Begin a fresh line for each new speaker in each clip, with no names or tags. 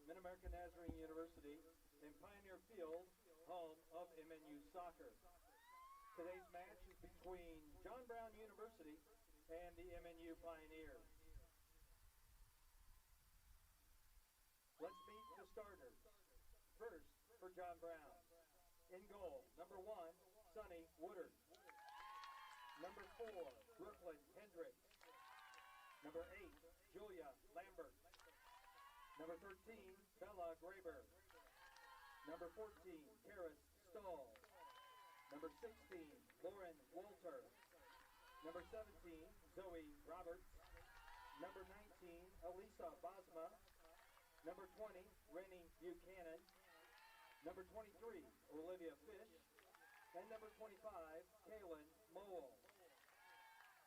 Mid-American Nazarene University, in Pioneer Field, home of MNU soccer. Today's match is between John Brown University and the MNU Pioneers. Let's meet the starters. First, for John Brown. In goal, number 1, Sonny Woodard. Number 4, Brooklyn Hendricks. Number 8, Julia Lambert. Number 13, Bella Graber. Number 14, Karis Stahl. Number 16, Lauren Walter. Number 17, Zoe Roberts. Number 19, Elisa Bosma. Number 20, Rennie Buchanan. Number 23, Olivia Fish. And number 25, Kaylin Mowell.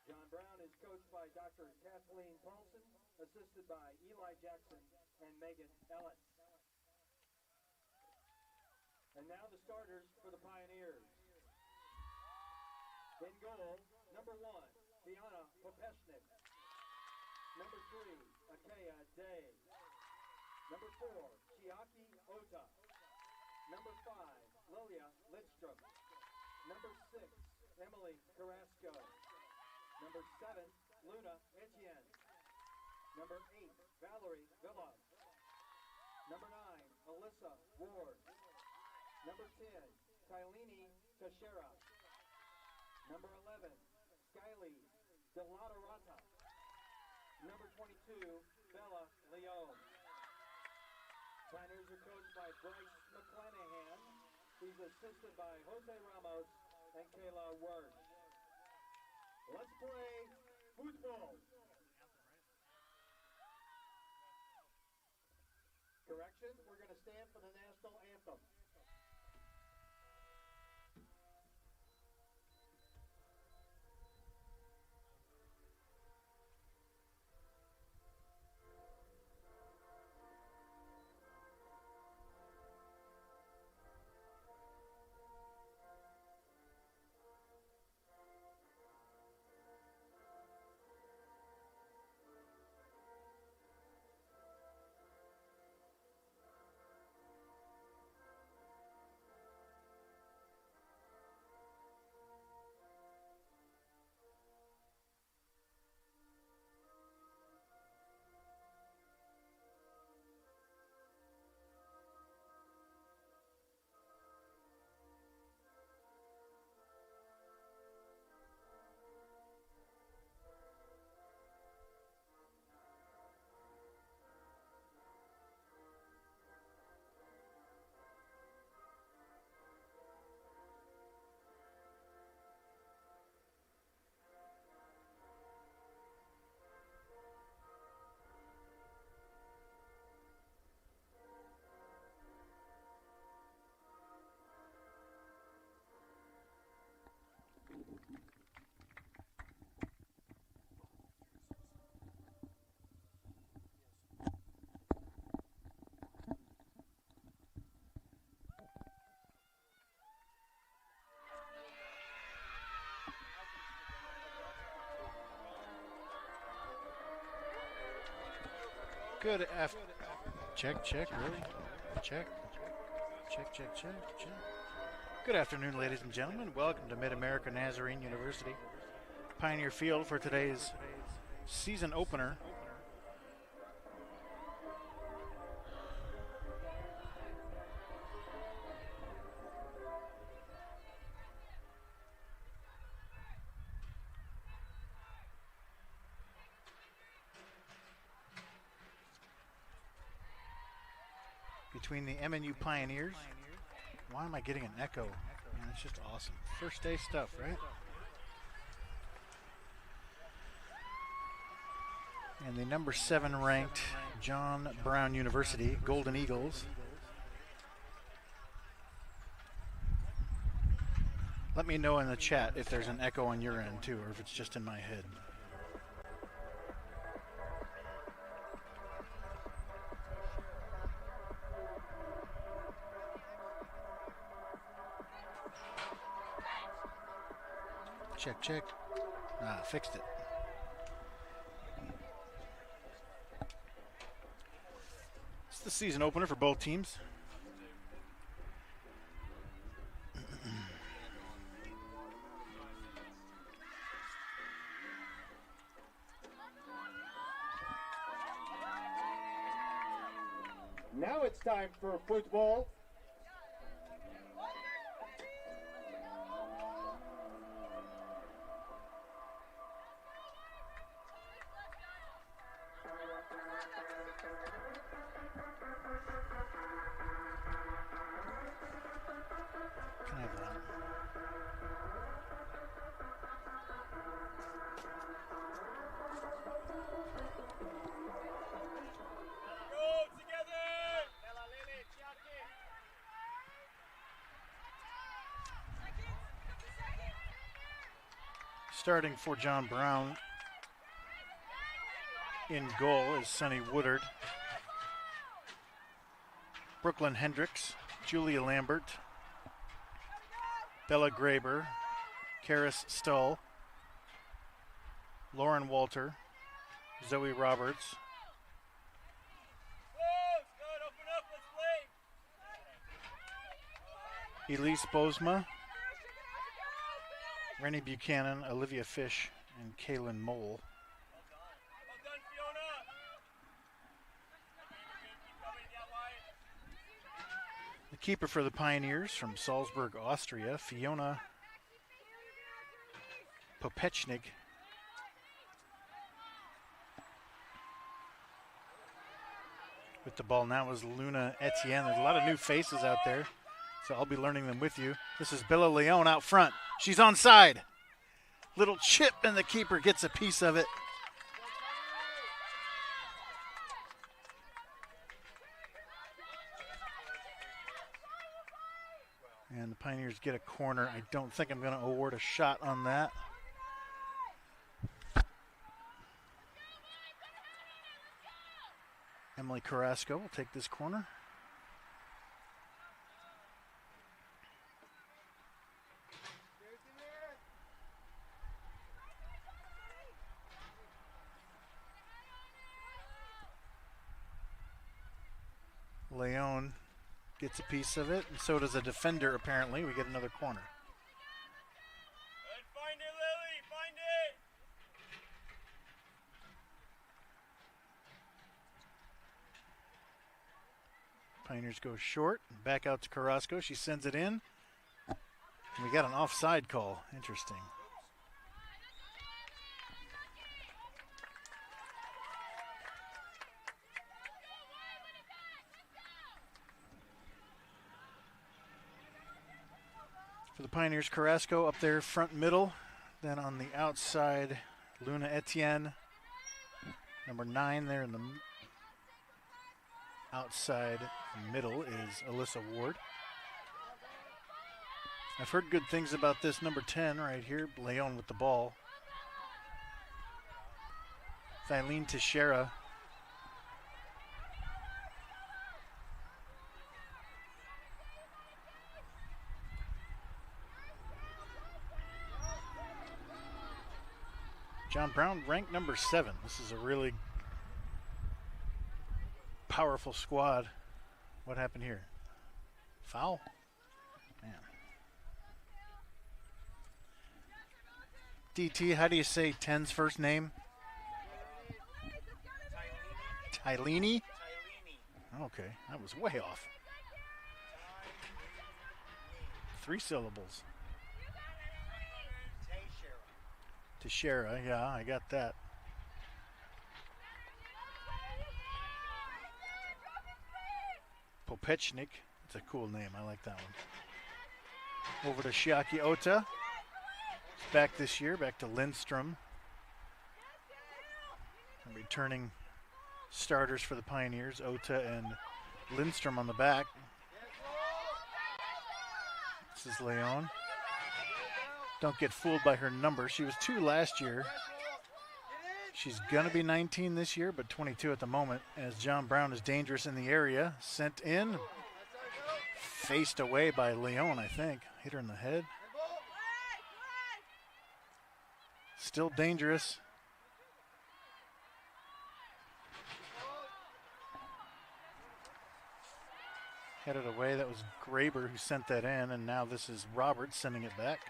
John Brown is coached by Dr. Kathleen Paulson, assisted by Eli Jackson and Megan Ellis. And now the starters for the Pioneers. In goal, number 1, Tiana Popeshnik. Number 3, Akea Day. Number 4, Chiaki Ota. Number 5, Lilia Lidstrom. Number 6, Emily Carrasco. Number 7, Luna Etienne. Number 8, Valerie Villa. Number 9, Alyssa Ward. Number 10, Kylene Teixeira. Number 11, Skyly Delatorata. Number 22, Bella Leone. Pioneers are coached by Bryce McClanahan. He's assisted by Jose Ramos and Kayla Wersch. Let's play football. Correction, we're going to stand for the national anthem.
Good after. Check, really? Check. Good afternoon, ladies and gentlemen. Welcome to Mid-America Nazarene University, Pioneer Field for today's season opener. Between the MNU Pioneers. Why am I getting an echo? Man, it's just awesome. First day stuff, right? And the number 7 ranked John Brown University Golden Eagles. Let me know in the chat if there's an echo on your end too, or if it's just in my head. Check. Ah, fixed it. It's It's a season opener for both teams.
Now it's time for football.
Can I have that? Starting for John Brown in goal is Sonny Woodard, Brooklyn Hendricks, Julia Lambert, Bella Graber, Karis Stull, Lauren Walter, Zoe Roberts, Elise Bosma, Rennie Buchanan, Olivia Fish, and Kaylin Mole. The keeper for the Pioneers from Salzburg, Austria, Fiona Popechnik. With the ball now is Luna Etienne. There's a lot of new faces out there, so I'll be learning them with you. This is Bella Leon out front. She's onside. Little chip, and the keeper gets a piece of it. And the Pioneers get a corner. I don't think I'm going to award a shot on that. Emily Carrasco will take this corner. Leon gets a piece of it, and so does a defender, apparently. We get another corner.
Find it, Lily! Find it!
Pioneers go short, back out to Carrasco. She sends it in. And we got an offside call. Interesting. For the Pioneers, Carrasco up there front middle. Then on the outside, Luna Etienne. Number 9 there in the outside middle is Alyssa Ward. I've heard good things about this number 10 right here, Leon with the ball. Thylene Teixeira. John Brown ranked number 7. This is a really powerful squad. What happened here? Foul? Man. DT, how do you say 10's first name? Tylene? Okay, that was way off. 3 syllables. Teixeira, yeah, I got that. Popechnik, it's a cool name, I like that one. Over to Shiaki Ota. Back this year, back to Lindstrom. And returning starters for the Pioneers, Ota and Lindstrom on the back. This is Leon. Don't get fooled by her number. She was 2 last year. She's going to be 19 this year, but 22 at the moment, as John Brown is dangerous in the area. Sent in. Faced away by Leon, I think. Hit her in the head. Still dangerous. Headed away. That was Graber who sent that in, and now this is Roberts sending it back.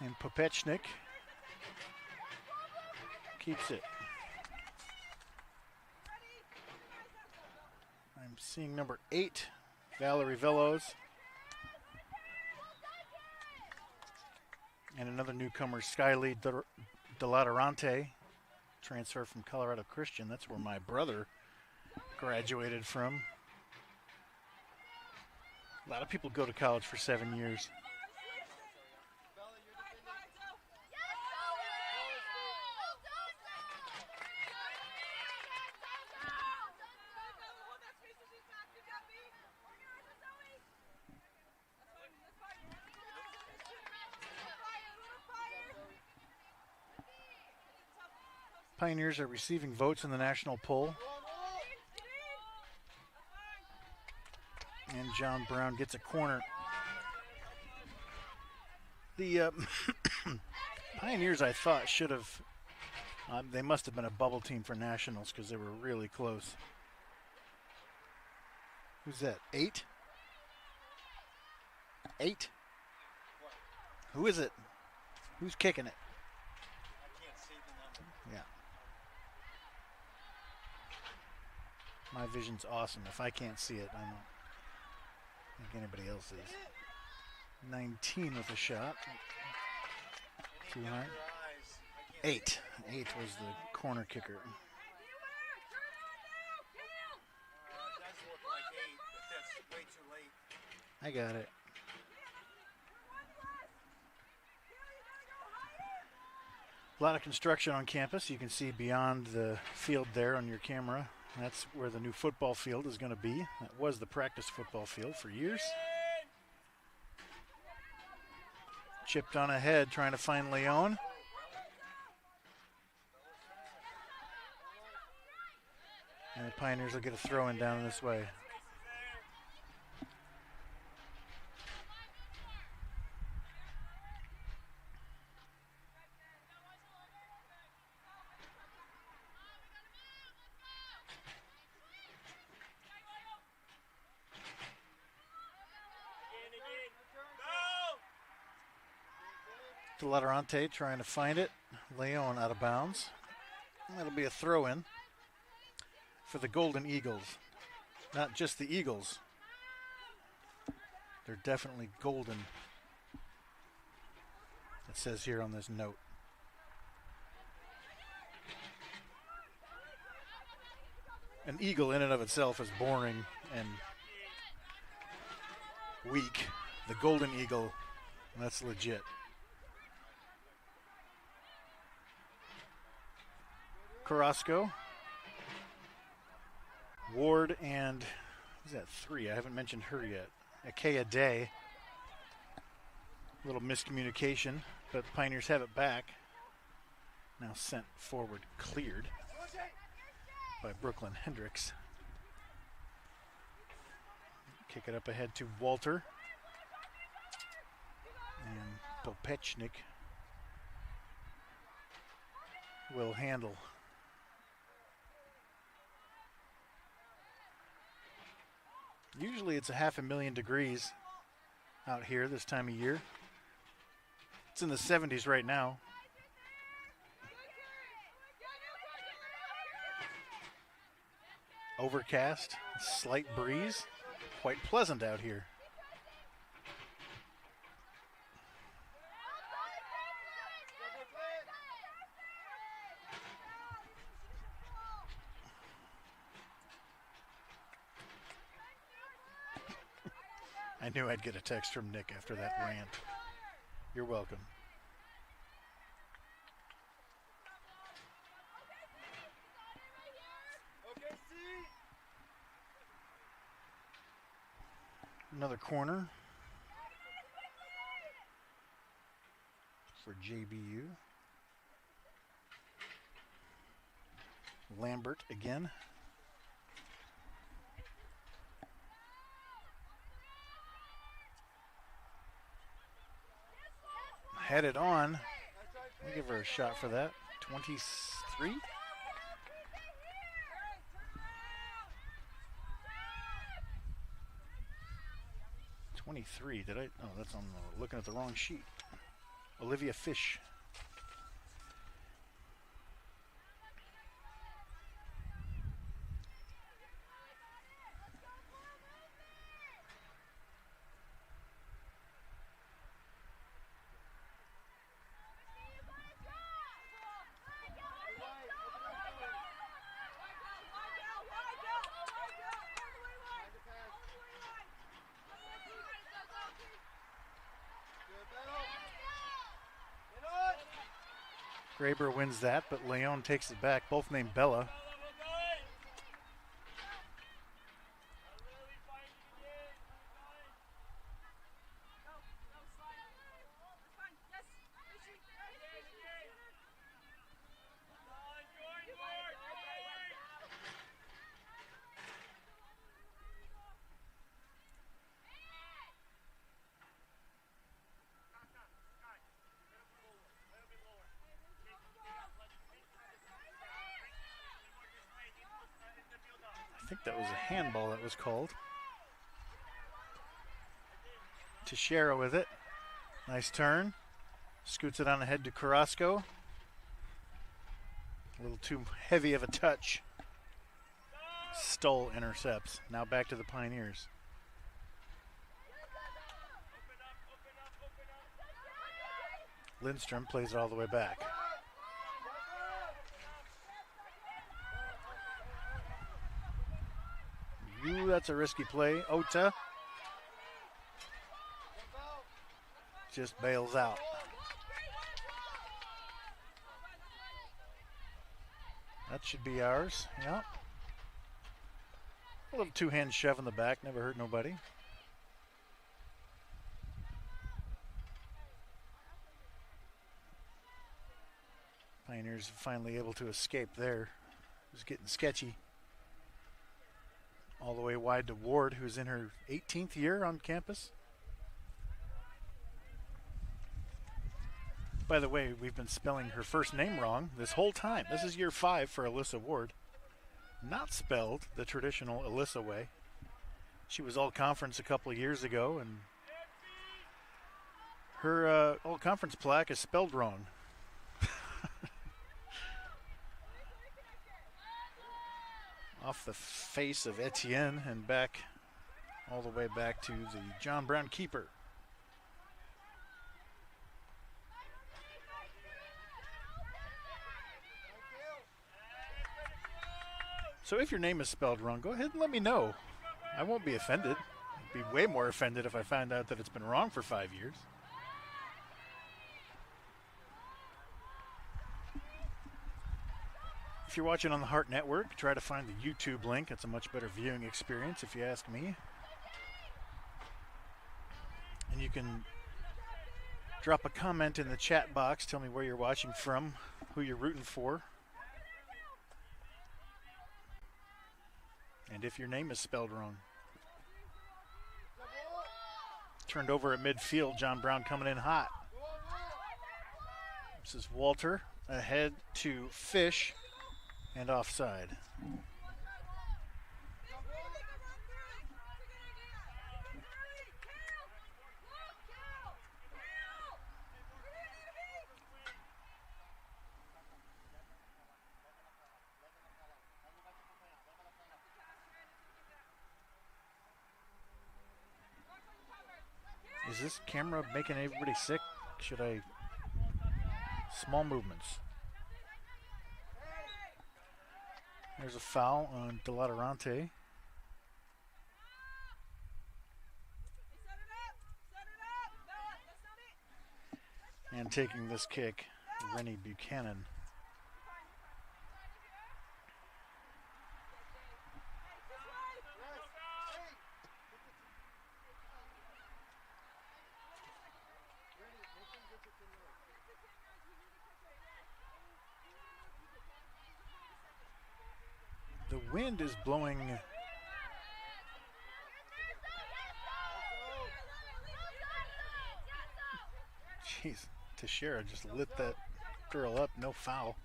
And Popechnik keeps it. I'm seeing number 8, Valerie Velos. And another newcomer, Skylee Delatorante, transfer from Colorado Christian. That's where my brother graduated from. A lot of people go to college for 7 years. Pioneers are receiving votes in the national poll. And John Brown gets a corner. The Pioneers, I thought, should have, they must have been a bubble team for nationals because they were really close. Who's that, 8? 8? Who is it? Who's kicking it?
I can't see the number.
Yeah. My vision's awesome. If I can't see it, I don't think anybody else is. 19 with a shot. Too high. 8. 8 was the corner kicker.
It does look like 8, but that's way too late.
I got it. A lot of construction on campus. You can see beyond the field there on your camera. That's where the new football field is going to be. That was the practice football field for years. Chipped on ahead, trying to find Leon. And the Pioneers will get a throw in down this way. Delatorante trying to find it. Leon out of bounds. That'll be a throw in for the Golden Eagles. Not just the Eagles. They're definitely golden. It says here on this note. An eagle in and of itself is boring and weak. The Golden Eagle, that's legit. Carrasco, Ward, and who's that 3? I haven't mentioned her yet. Akea Day. A little miscommunication, but the Pioneers have it back. Now sent forward, cleared by Brooklyn Hendricks. Kick it up ahead to Walter. And Popechnik will handle. Usually it's a 500,000 degrees out here this time of year. It's in the 70s right now. Overcast, slight breeze, quite pleasant out here. I knew I'd get a text from Nick after that rant. You're welcome. Another corner for JBU. Lambert again. Headed on. I'll give her a shot for that. 23. 23. Did I? Oh, that's on looking at the wrong sheet. Olivia Fish. Graber wins that, but Leon takes it back, both named Bella. I think that was a handball that was called. Teixeira with it. Nice turn. Scoots it on ahead to Carrasco. A little too heavy of a touch. Stoll intercepts. Now back to the Pioneers. Lindstrom plays it all the way back. Ooh, that's a risky play. Ota just bails out. That should be ours. Yeah. A little two-hand shove in the back. Never hurt nobody. Pioneers finally able to escape there. It was getting sketchy. All the way wide to Ward, who's in her 18th year on campus. By the way, we've been spelling her first name wrong this whole time. This is year 5 for Alyssa Ward. Not spelled the traditional Alyssa way. She was all-conference a couple of years ago, and her all-conference plaque is spelled wrong. Off the face of Etienne and back, all the way back to the John Brown keeper. So if your name is spelled wrong, go ahead and let me know. I won't be offended. I'd be way more offended if I found out that it's been wrong for 5 years. If you're watching on the Heart Network, try to find the YouTube link. It's a much better viewing experience, if you ask me. And you can drop a comment in the chat box. Tell me where you're watching from, who you're rooting for. And if your name is spelled wrong. Turned over at midfield, John Brown coming in hot. This is Walter ahead to Fish. And offside. Is this camera making everybody sick? Should I? Small movements. There's a foul on Delatorante. And taking this kick, Rennie Buchanan. The wind is blowing. Jeez, Teixeira just lit that girl up, no foul.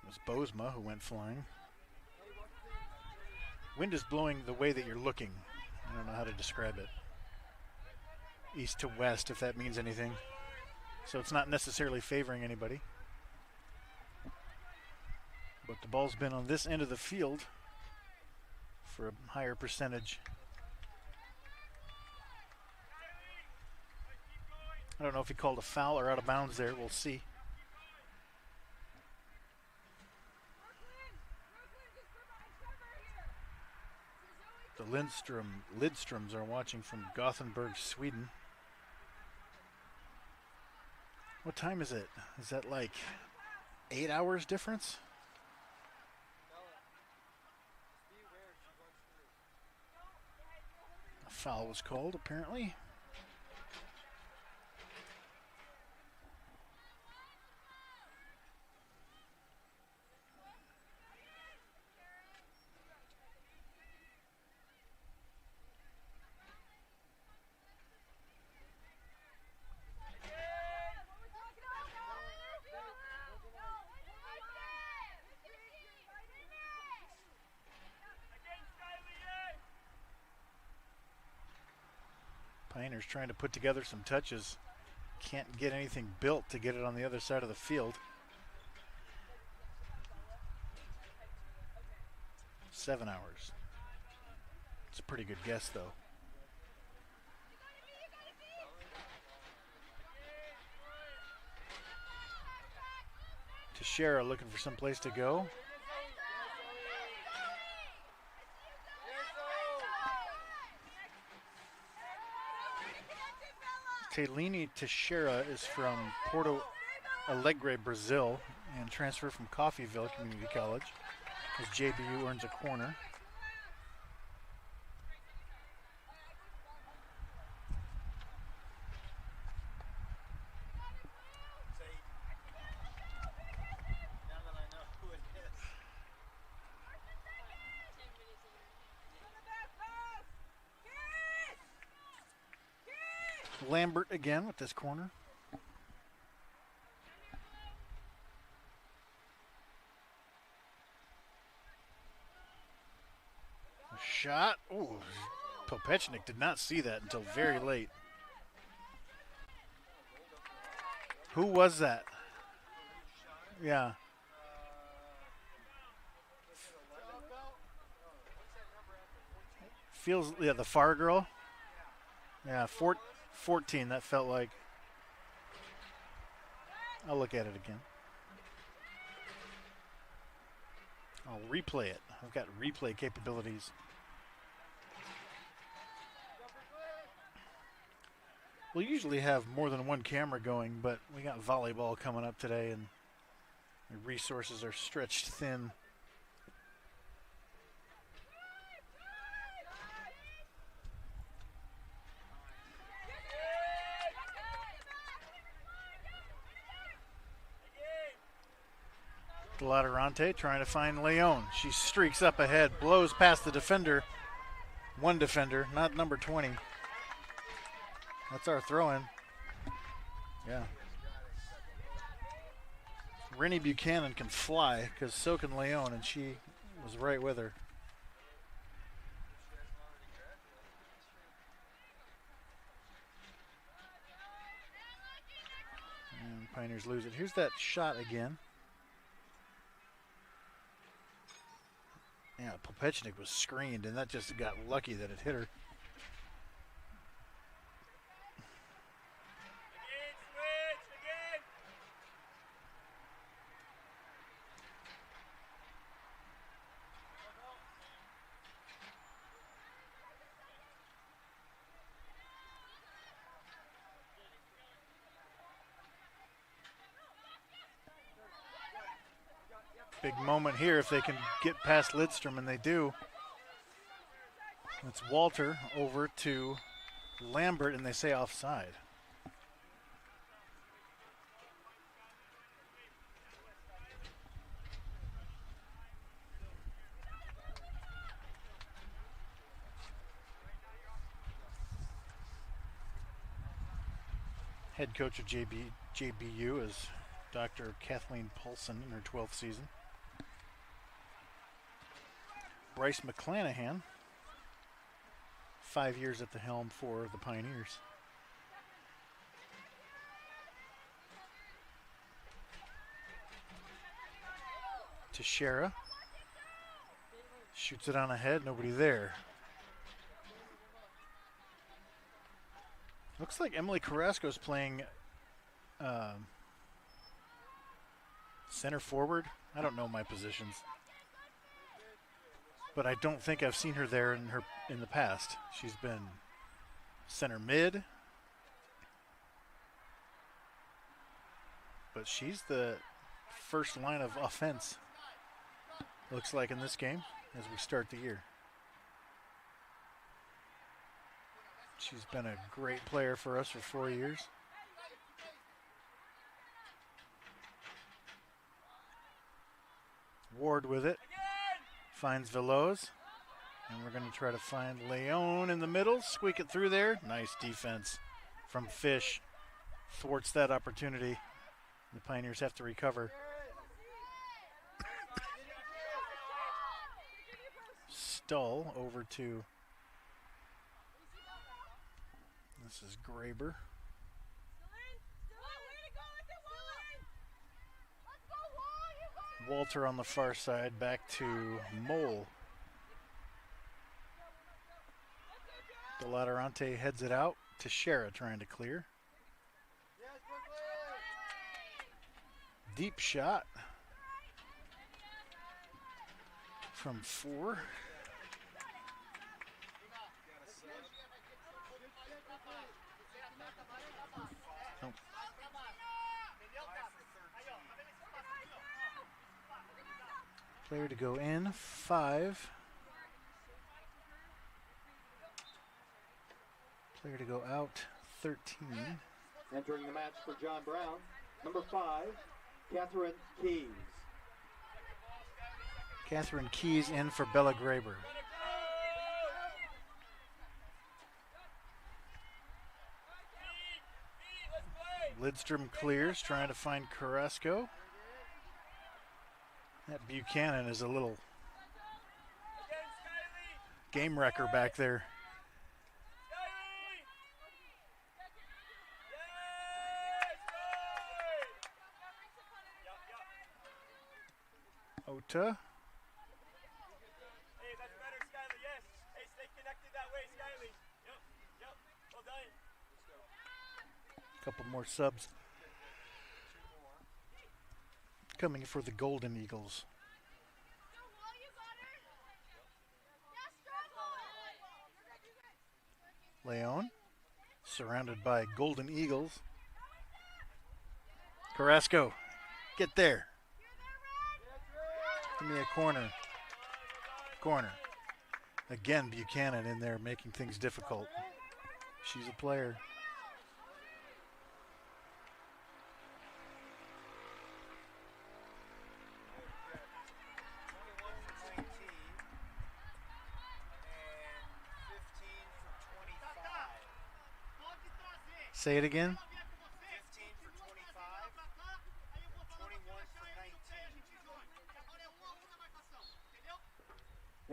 It was Bozma who went flying. Wind is blowing the way that you're looking. I don't know how to describe it. East to west, if that means anything. So it's not necessarily favoring anybody. But the ball's been on this end of the field for a higher percentage. I don't know if he called a foul or out of bounds there. We'll see. The Lidstroms are watching from Gothenburg, Sweden. What time is it? Is that like 8 hours difference? A foul was called, apparently. Pioneers trying to put together some touches. Can't get anything built to get it on the other side of the field. 7 hours. It's a pretty good guess, though. Teixeira looking for some place to go. Tailini Teixeira is from Porto Alegre, Brazil, and transferred from Coffeyville Community College as JBU earns a corner. Lambert again with this corner. A shot. Ooh, Popechnik did not see that until very late. Who was that? Yeah. Feels, yeah, the Far girl. Yeah, 14, that felt like. I'll look at it again. I'll replay it. I've got replay capabilities. We'll usually have more than one camera going, but we got volleyball coming up today and the resources are stretched thin. Laterante trying to find Leon. She streaks up ahead, blows past the defender. One defender, not number 20. That's our throw-in. Yeah. Rennie Buchanan can fly because so can Leon, and she was right with her. And Pioneers lose it. Here's that shot again. Yeah, Popechnik was screened, and that just got lucky that it hit her. Big moment here if they can get past Lidstrom, and they do. It's Walter over to Lambert, and they say offside. Head coach of JBU is Dr. Kathleen Paulson in her 12th season. Bryce McClanahan 5 years at the helm for the Pioneers. Teixeira shoots it on ahead, nobody there. Looks like Emily Carrasco's playing center forward. I don't know my positions, but I don't think I've seen her there in the past. She's been center mid, but she's the first line of offense, looks like, in this game as we start the year. She's been a great player for us for 4 years. Ward with it. Finds Veloz. And we're going to try to find Leon in the middle. Squeak it through there. Nice defense from Fish. Thwarts that opportunity. The Pioneers have to recover. Stull over to... This is Graber. Walter on the far side, back to Mole. Delatorante heads it out. Teixeira trying to clear. Deep shot from 4. Player to go in, 5. Player to go out, 13.
Entering the match for John Brown, number 5, Catherine Keys.
Catherine Keys in for Bella Graber. Lidstrom clears, trying to find Carrasco. That Buchanan is a little game wrecker back there. Ota.
Hey, that's better, Skyler. Yes. Hey, stay connected that way, Skyler. Yep. Well done.
Couple more subs coming for the Golden Eagles. Leon, surrounded by Golden Eagles. Carrasco, get there. Give me a corner. Corner. Again, Buchanan in there making things difficult. She's a player. Say it again.
15 for 25, 21 for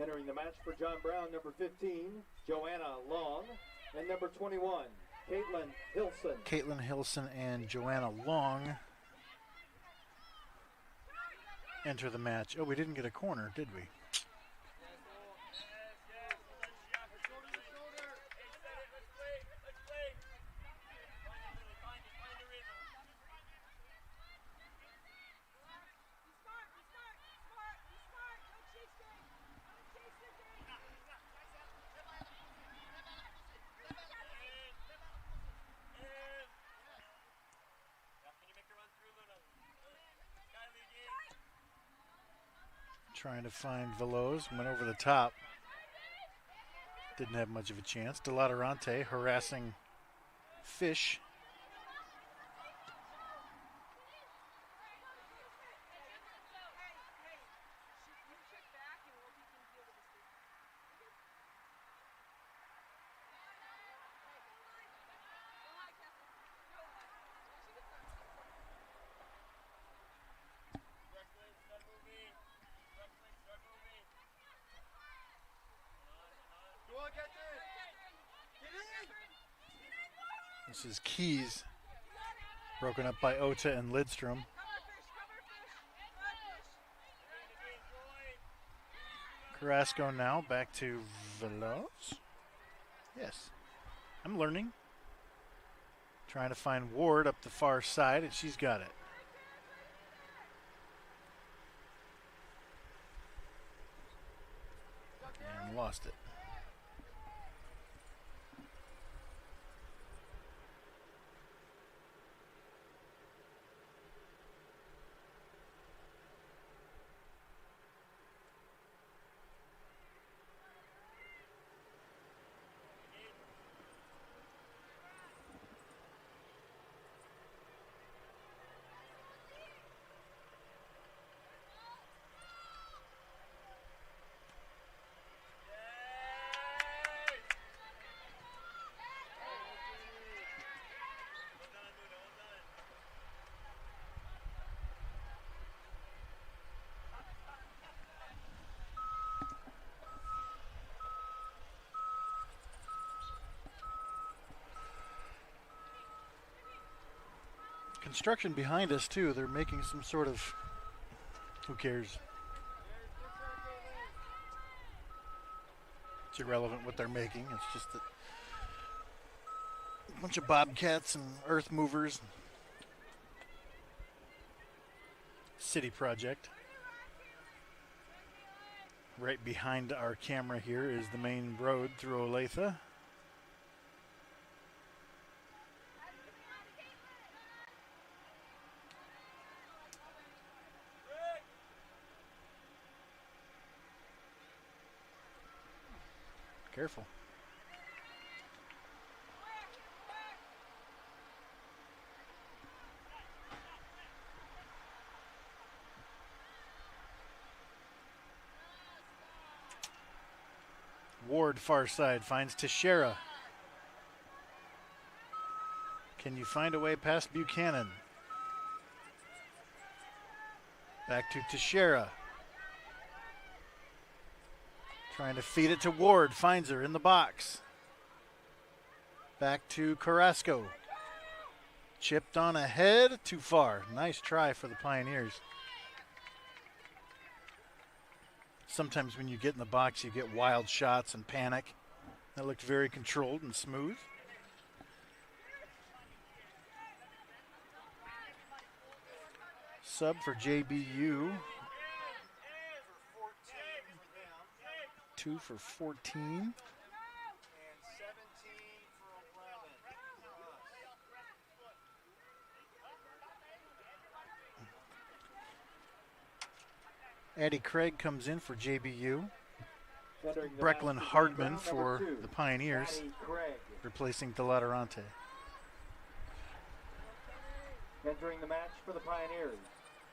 19.
Entering the match for John Brown, number 15, Joanna Long, and number 21, Caitlin Hilson.
Caitlin Hilson and Joanna Long enter the match. Oh, we didn't get a corner, did we? Trying to find Veloz, went over the top. Didn't have much of a chance. Delatorante harassing Fish. This is Keys, broken up by Ota and Lidstrom. Carrasco now back to Veloz. Yes, I'm learning. Trying to find Ward up the far side, and she's got it. And lost it. Construction behind us too. They're making some sort of, who cares? It's irrelevant what they're making. It's just a bunch of bobcats and earth movers. City project. Right behind our camera here is the main road through Olathe. Careful. Ward far side finds Teixeira. Can you find a way past Buchanan? Back to Teixeira. Trying to feed it to Ward, finds her in the box. Back to Carrasco. Chipped on ahead, too far. Nice try for the Pioneers. Sometimes when you get in the box, you get wild shots and panic. That looked very controlled and smooth. Sub for JBU. 2 for 14.
And 17 for 11.
Addie Craig comes in for JBU.
Entering the
Brecklin
match,
Hardman
round
for
number 2,
the Pioneers,
Addie Craig.
replacing Delatorante.
Entering the match for the Pioneers,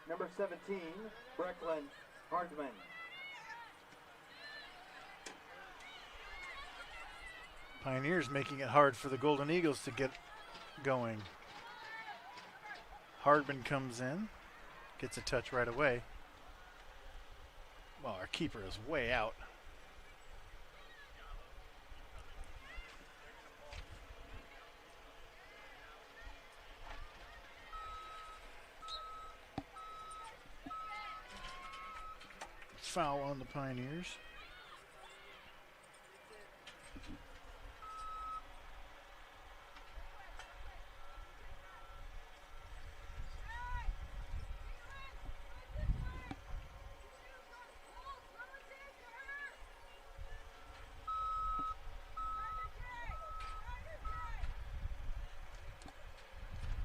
number 17, Brecklin Hardman.
Pioneers making it hard for the Golden Eagles to get going. Hardman comes in, gets a touch right away. Well, our keeper is way out. Foul on the Pioneers.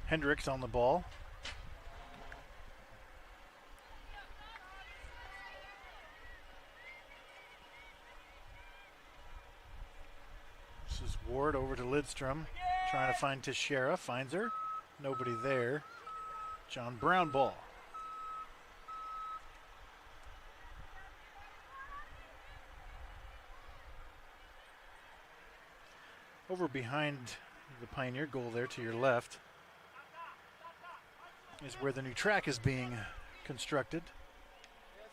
Hendricks on the ball. This is Ward over to Lidstrom, trying to find Teixeira, finds her. Nobody there. John Brown ball. Over behind the Pioneer goal there to your left is where the new track is being constructed.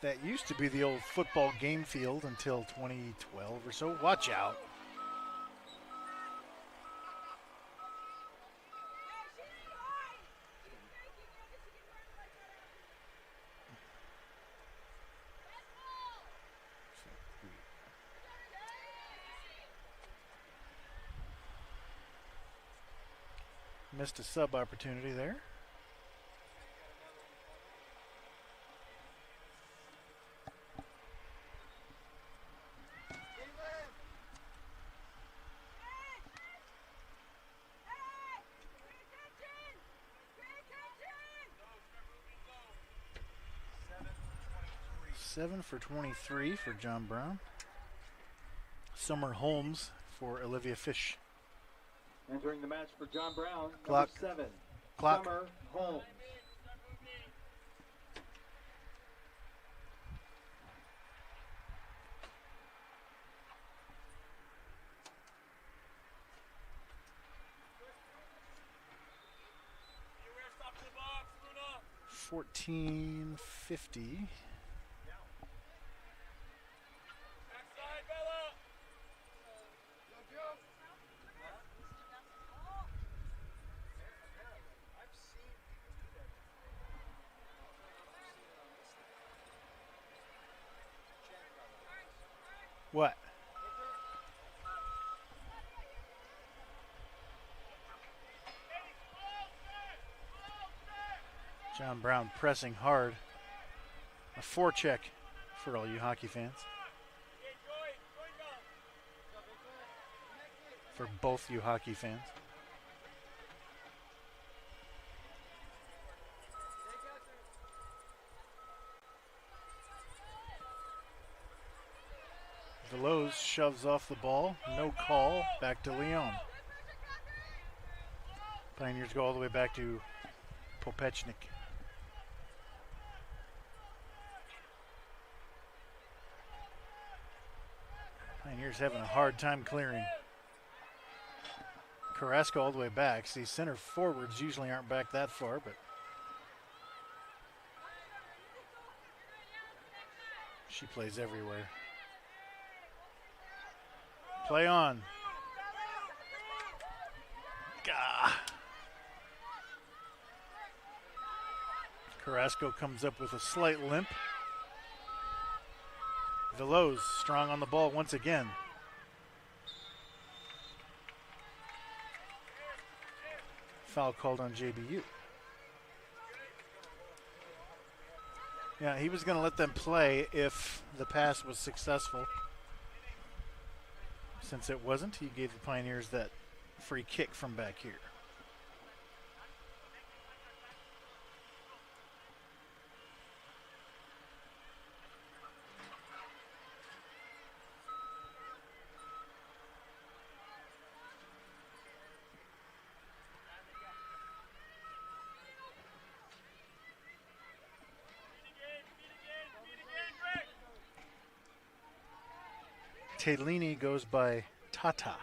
That used to be the old football game field until 2012 or so. Watch out. Missed a sub opportunity there. Seven for 23 for John Brown. Summer Holmes for Olivia Fish.
Entering the match for John Brown,
Clock.
number 7,
Clock.
Summer Holmes.
Stop to the box, Bruno.
1450.
Backside, Bella.
What? John Brown pressing hard. A forecheck for all you hockey fans. For both you hockey fans. Veloz shoves off the ball. No call. Back to Leon. Pioneers go all the way back to Popechnik. Pioneers having a hard time clearing. Carrasco all the way back. See, center forwards usually aren't back that far, but she plays everywhere. Play on. Gah. Carrasco comes up with a slight limp. Veloz strong on the ball once again. Foul called on JBU. Yeah, he was going to let them play if the pass was successful. Since it wasn't, he gave the Pioneers that free kick from back here. Taylini goes by Tata.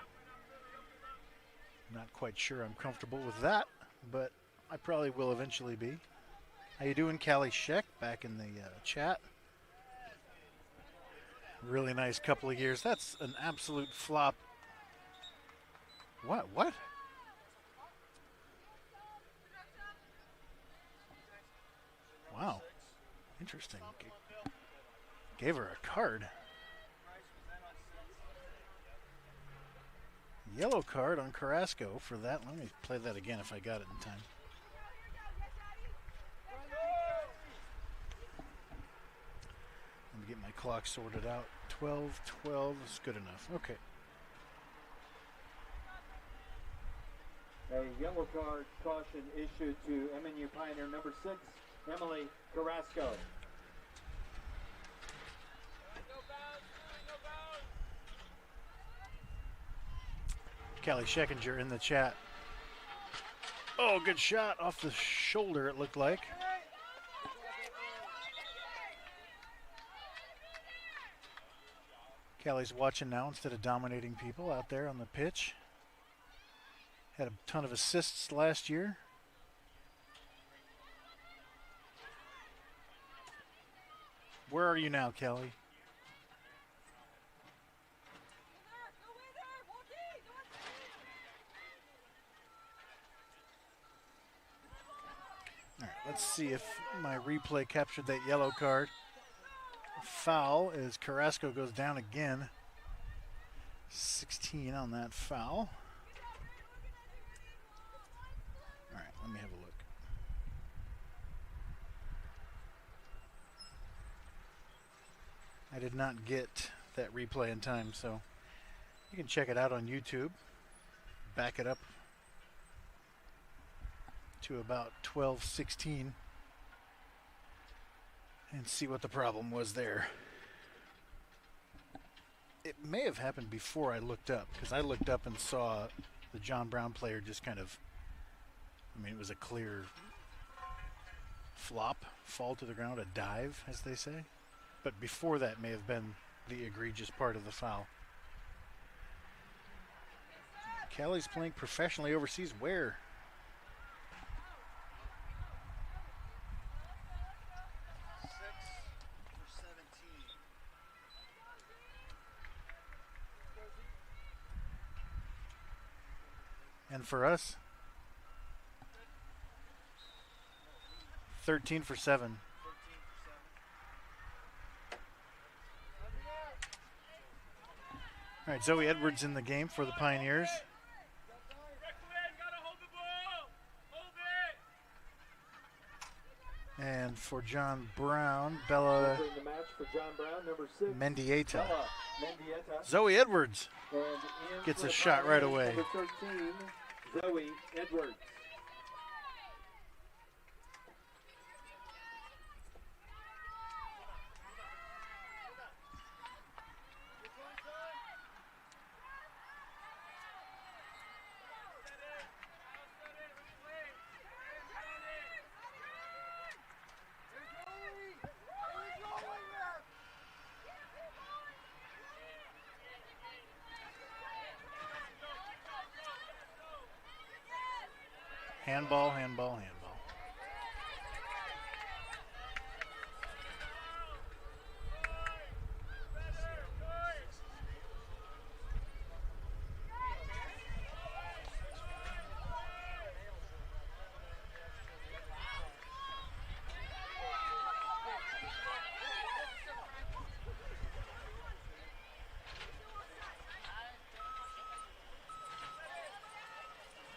Not quite sure I'm comfortable with that, but I probably will eventually be. How you doing, Callie Sheck? Back in the chat. Really nice couple of years. That's an absolute flop. What? Wow. Interesting. Gave her a card. Yellow card on Carrasco for that. Let me play that again if I got it in time. Let me get my clock sorted out. 12 is good enough. Okay.
A yellow card caution issued to MNU Pioneer number 6, Emily Carrasco.
Callie Scheckinger in the chat. Oh, good shot off the shoulder, it looked like. Callie's watching now instead of dominating people out there on the pitch. Had a ton of assists last year. Where are you now, Kelly? All right, let's see if my replay captured that yellow card. Foul as Carrasco goes down again. 16 on that foul. Let me have a look. I did not get that replay in time, so you can check it out on YouTube. Back it up to about 12:16 and see what the problem was there. It may have happened before I looked up, because I looked up and saw the John Brown player just kind of, I mean, it was a clear flop, fall to the ground, a dive, as they say. But before that may have been the egregious part of the foul. Callie's playing professionally overseas. Where? And for us, 13 for 7. All right, Zoe Edwards in the game for the Pioneers. And for John Brown, Bella Mendieta. Zoe Edwards gets a shot right away.
Number 13, Zoe Edwards.
Handball, handball, handball.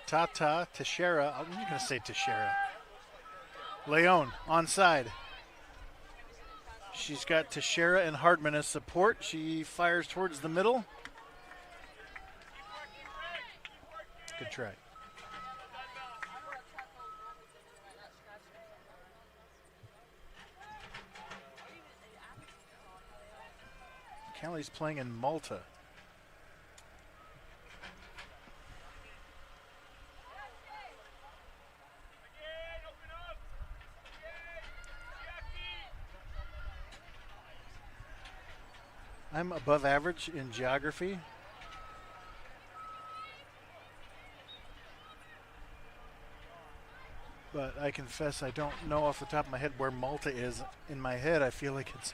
Tata Teixeira. I'm going to say Teixeira. Leon onside. She's got Teixeira and Hardman as support. She fires towards the middle. Good try. Callie's playing in Malta. I'm above average in geography. But I confess I don't know off the top of my head where Malta is. In my head, I feel like it's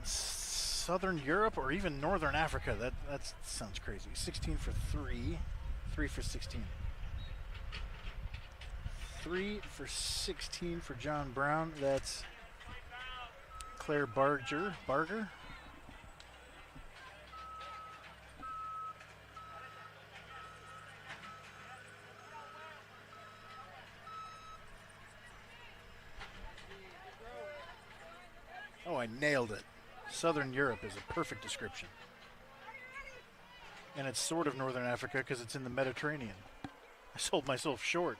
Southern Europe or even Northern Africa. That sounds crazy. 16 for 3. 3 for 16. 3 for 16 for John Brown. That's Claire Barger. Oh, I nailed it. Southern Europe is a perfect description. And it's sort of Northern Africa because it's in the Mediterranean. I sold myself short.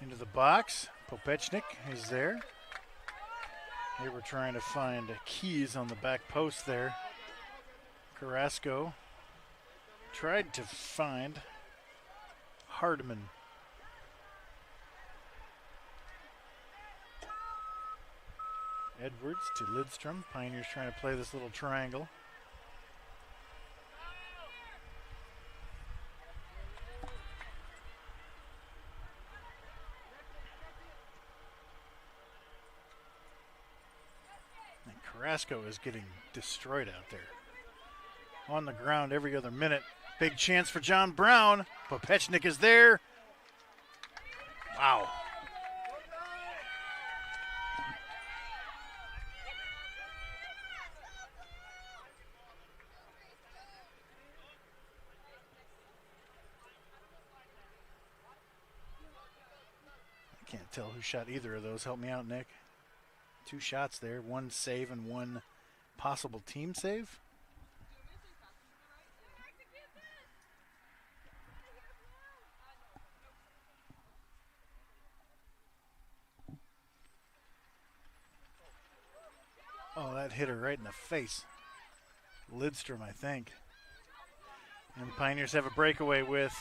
Into the box. Popechnik is there. They were trying to find keys on the back post there. Carrasco tried to find Hardman. Edwards to Lidstrom. Pioneers trying to play this little triangle. And Carrasco is getting destroyed out there. On the ground every other minute. Big chance for John Brown. Popechnik is there. Wow. I can't tell who shot either of those. Help me out, Nick. 2 shots there. 1 save and 1 possible team save. Oh, that hit her right in the face. Lidstrom, I think. And the Pioneers have a breakaway with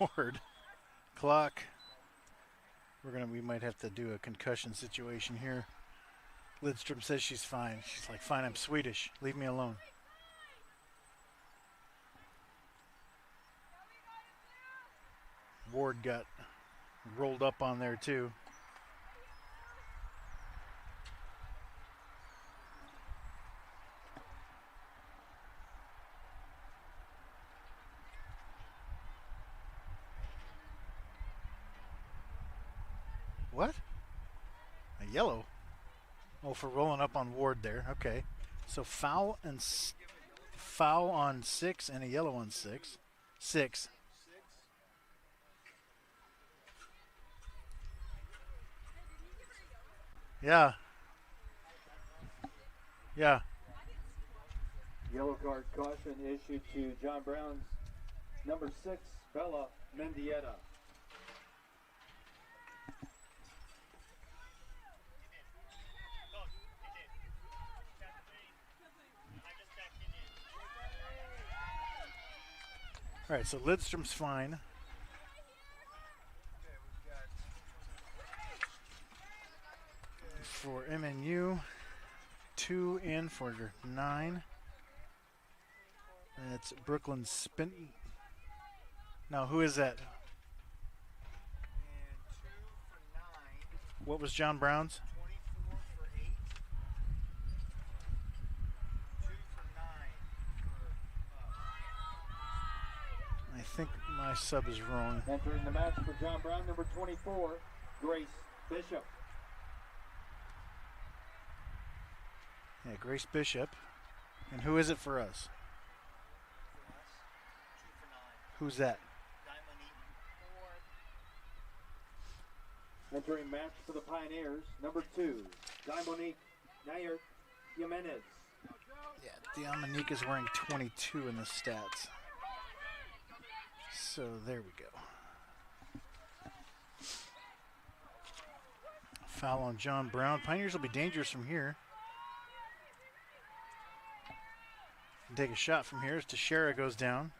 Ward. Clock. We might have to do a concussion situation here. Lidstrom says she's fine. She's like, fine, I'm Swedish. Leave me alone. Ward got rolled up on there too. What? A yellow? Oh, for rolling up on Ward there. Okay. So foul on 6 and a yellow on 6. 6. Yeah. Yeah.
Yellow card caution issued to John Brown's number 6, Bella Mendieta.
All right, so Lidstrom's fine. For MNU, 2 in for 9. That's Brooklyn Spin. Now, who is that?
And 2 for 9.
What was John Brown's?
24 for 8. 2 for 9.
I think my sub is wrong.
Entering the match for John Brown, number 24, Grace Bishop.
Yeah, Grace Bishop. And who is it for us?
For us, 2 for 9.
Who's that?
Entering match for the Pioneers, number 2, Dimonique Nair Jimenez.
Yeah, Dominique is wearing 22 in the stats. So there we go. Foul on John Brown. Pioneers will be dangerous from here. Take a shot from here as Teixeira goes down.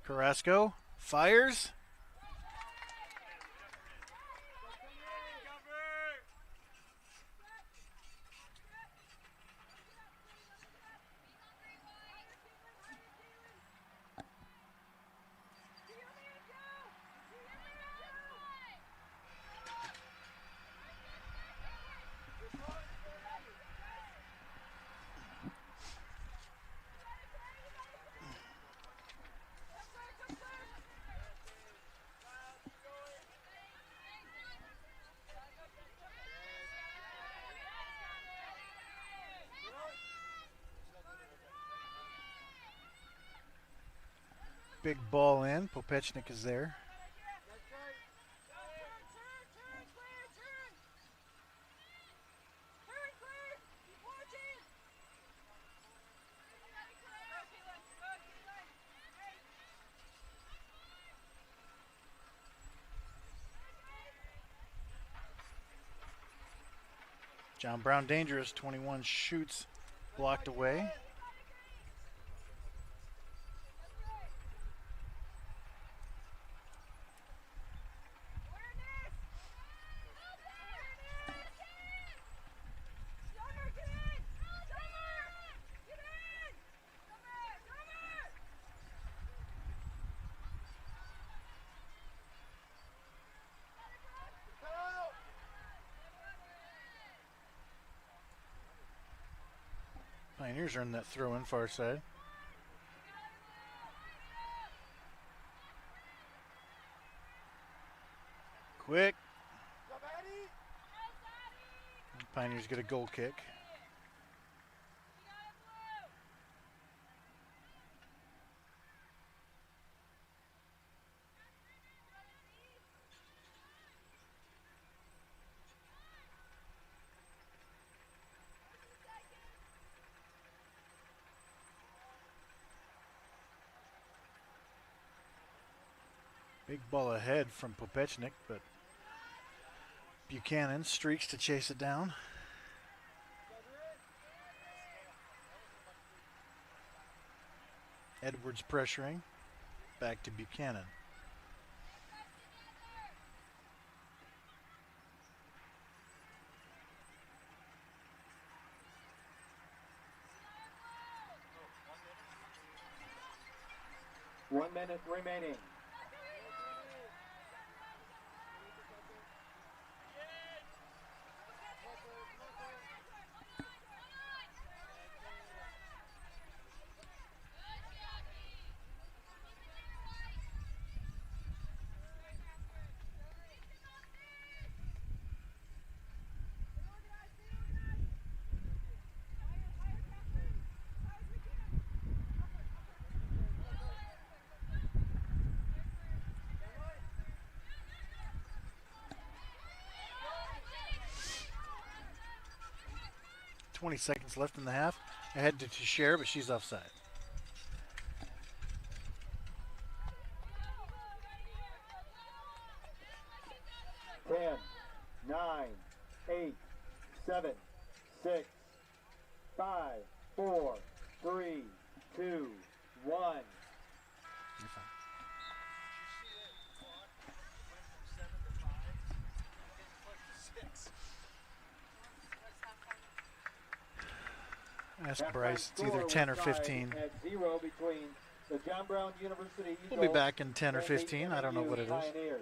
Carrasco fires. Big ball in. Popechnik is there. John Brown dangerous. 21 shoots, blocked away. Pioneers earned that throw in far side. Quick. Pioneers get a goal kick. Big ball ahead from Popechnik, but Buchanan streaks to chase it down. Edwards pressuring. Back to Buchanan.
One minute remaining.
.20 seconds left in the half. Ahead to Teixeira, but she's offside.
Ten, 9, 8, 7, 6, 5, 4, 3, 2, 1.
You're fine. Ask Bryce, it's either 10 or 15.
At 0 between the John Brown University
We'll be
Eagles
back in 10 or
and the
15. I don't know
MNU
what it is.
Pioneers.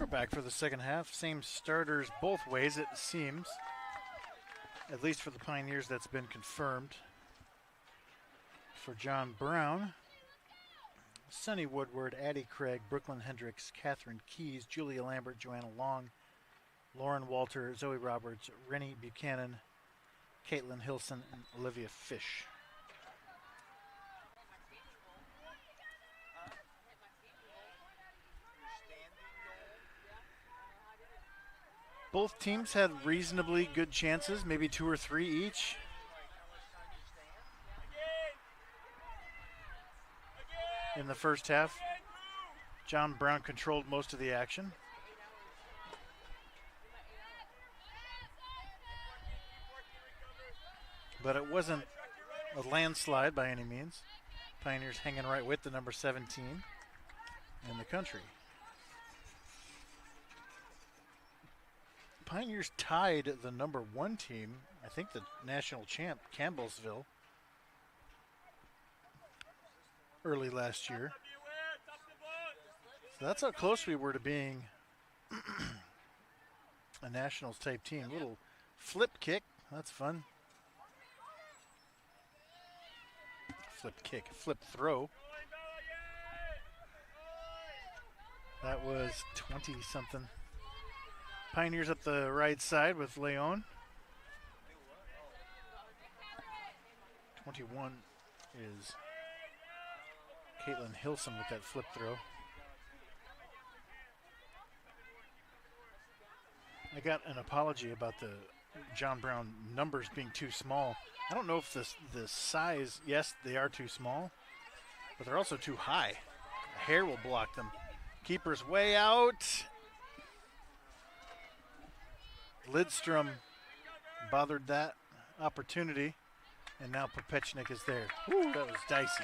We're back for the second half. Same starters both ways, it seems. At least for the Pioneers, that's been confirmed. For John Brown, Sonny Woodward, Addie Craig, Brooklyn Hendricks, Catherine Keys, Julia Lambert, Joanna Long, Lauren Walter, Zoe Roberts, Rennie Buchanan, Caitlin Hilson, and Olivia Fish. Both teams had reasonably good chances, maybe 2 or 3 each. In the first half, John Brown controlled most of the action. But it wasn't a landslide by any means. Pioneers hanging right with the number 17 in the country. Pioneers tied the number 1 team, I think the national champ, Campbellsville, early last year. So that's how close we were to being a nationals type team. Little flip kick, that's fun. Flip kick, flip throw. That was 20 something. Pioneers up the right side with Leon. 21 is Caitlin Hilson with that flip throw. I got an apology about the John Brown numbers being too small. I don't know if the size, yes, they are too small, but they're also too high. The hair will block them. Keeper's way out. Lidstrom bothered that opportunity, and now Popechnik is there. Woo, that was dicey.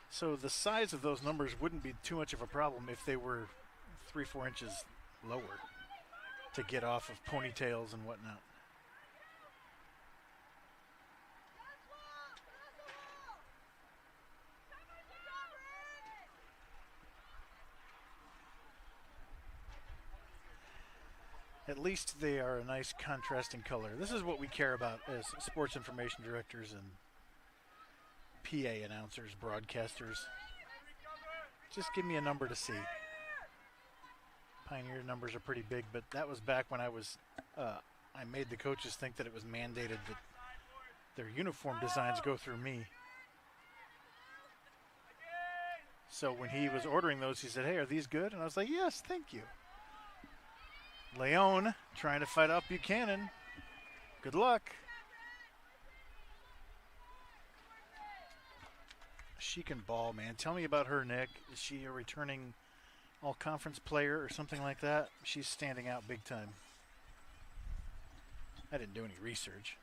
So the size of those numbers wouldn't be too much of a problem if they were 3-4 inches lower to get off of ponytails and whatnot. At least they are a nice contrasting color. This is what we care about as sports information directors and PA announcers, broadcasters. Just give me a number to see. Pioneer numbers are pretty big, but that was back when I made the coaches think that it was mandated that their uniform designs go through me. So when he was ordering those, he said, "Hey, are these good?" And I was like, "Yes, thank you." Leon trying to fight off Buchanan. Good luck. She can ball, man. Tell me about her, Nick. Is she a returning all-conference player or something like that? She's standing out big time. I didn't do any research.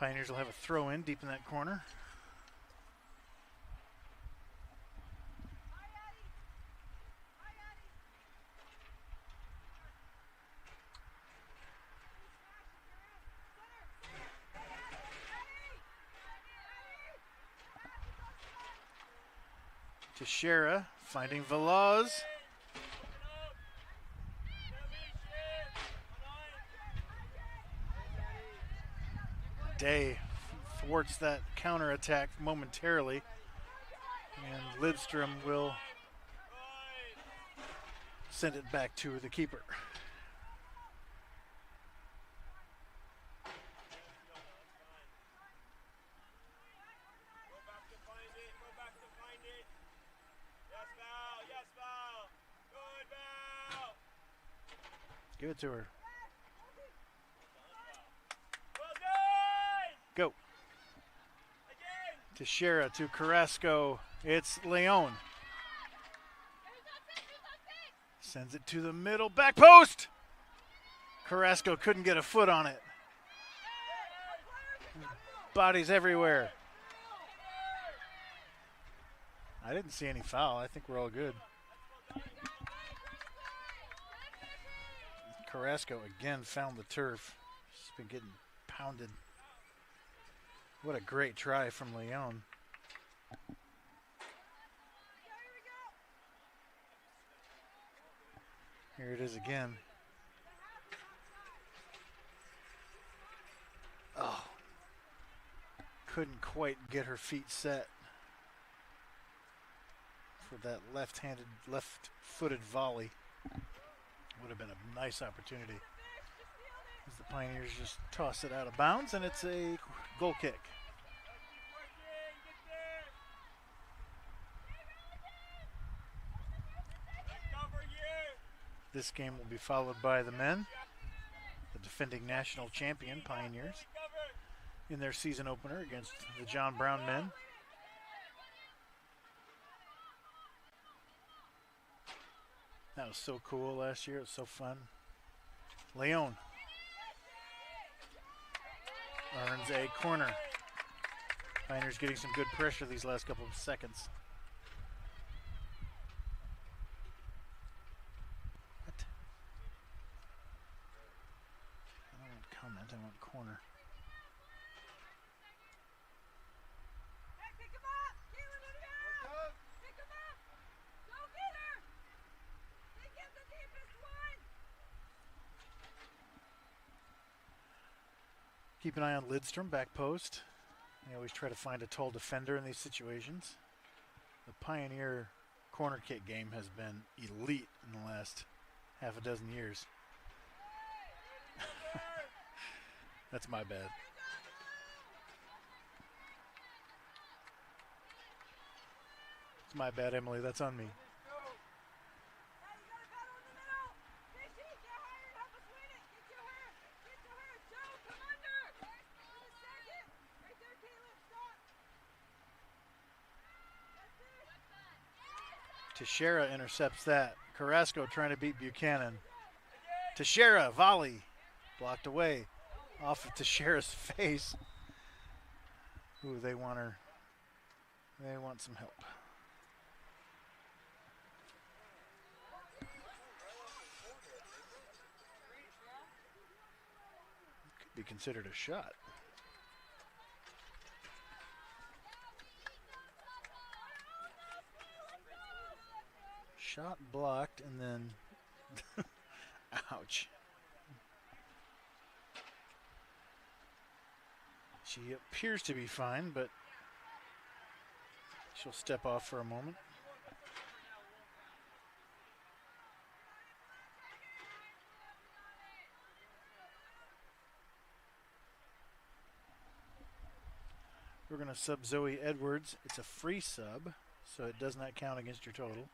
Pioneers will have a throw in deep in that corner. Teixeira finding Velaz. Day thwarts that counterattack momentarily, and Lidstrom will send it back to the keeper. Give it to her. Go. Teixeira to Carrasco. It's Leon. Sends it to the middle. Back post! Carrasco couldn't get a foot on it. Bodies everywhere. I didn't see any foul. I think we're all good. Carrasco again found the turf. She's been getting pounded. What a great try from Leon. Here it is again. Oh. Couldn't quite get her feet set for that left-footed volley. Would have been a nice opportunity. As the Pioneers just toss it out of bounds, and it's a goal kick. This game will be followed by the men, the defending national champion Pioneers, in their season opener against the John Brown men. That was so cool last year. It was so fun. Leon earns a corner. Pioneers getting some good pressure these last couple of seconds. What? I don't want comment, I want corner. Keep an eye on Lidstrom, back post. They always try to find a tall defender in these situations. The Pioneer corner kick game has been elite in the last half a dozen years. That's my bad. It's my bad, Emily. That's on me. Teixeira intercepts that. Carrasco trying to beat Buchanan. Teixeira, volley. Blocked away. Off of Teixeira's face. Ooh, they want her. They want some help. Could be considered a shot. Shot blocked and then, ouch. She appears to be fine, but she'll step off for a moment. We're going to sub Zoe Edwards. It's a free sub, so it does not count against your total.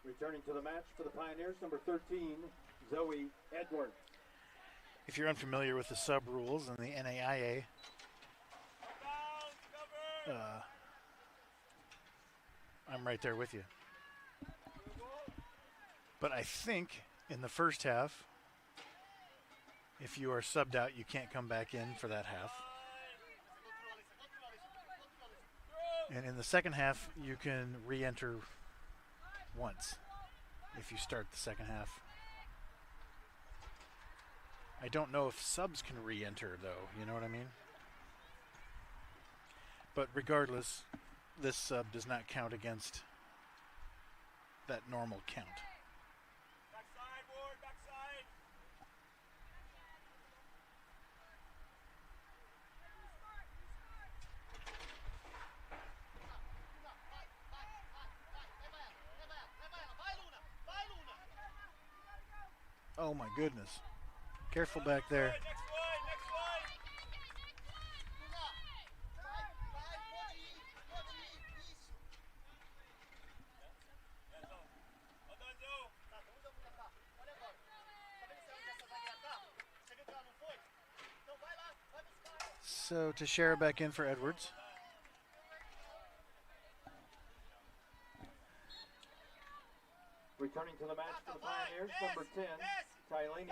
Returning to the match for the Pioneers, number 13, Zoe Edwards.
If you're unfamiliar with the sub rules in the NAIA, I'm right there with you. But I think in the first half, if you are subbed out, you can't come back in for that half. And in the second half, you can re-enter once if you start the second half. I don't know if subs can re-enter though, you know what I mean? But regardless, this sub does not count against that normal count.
Backside, Ward, backside.
Oh my goodness. Careful back there.
Next one, next one. Well done, Joe.
So Teixeira back in for Edwards.
Returning to the match for the Pioneers, number 10, Tylene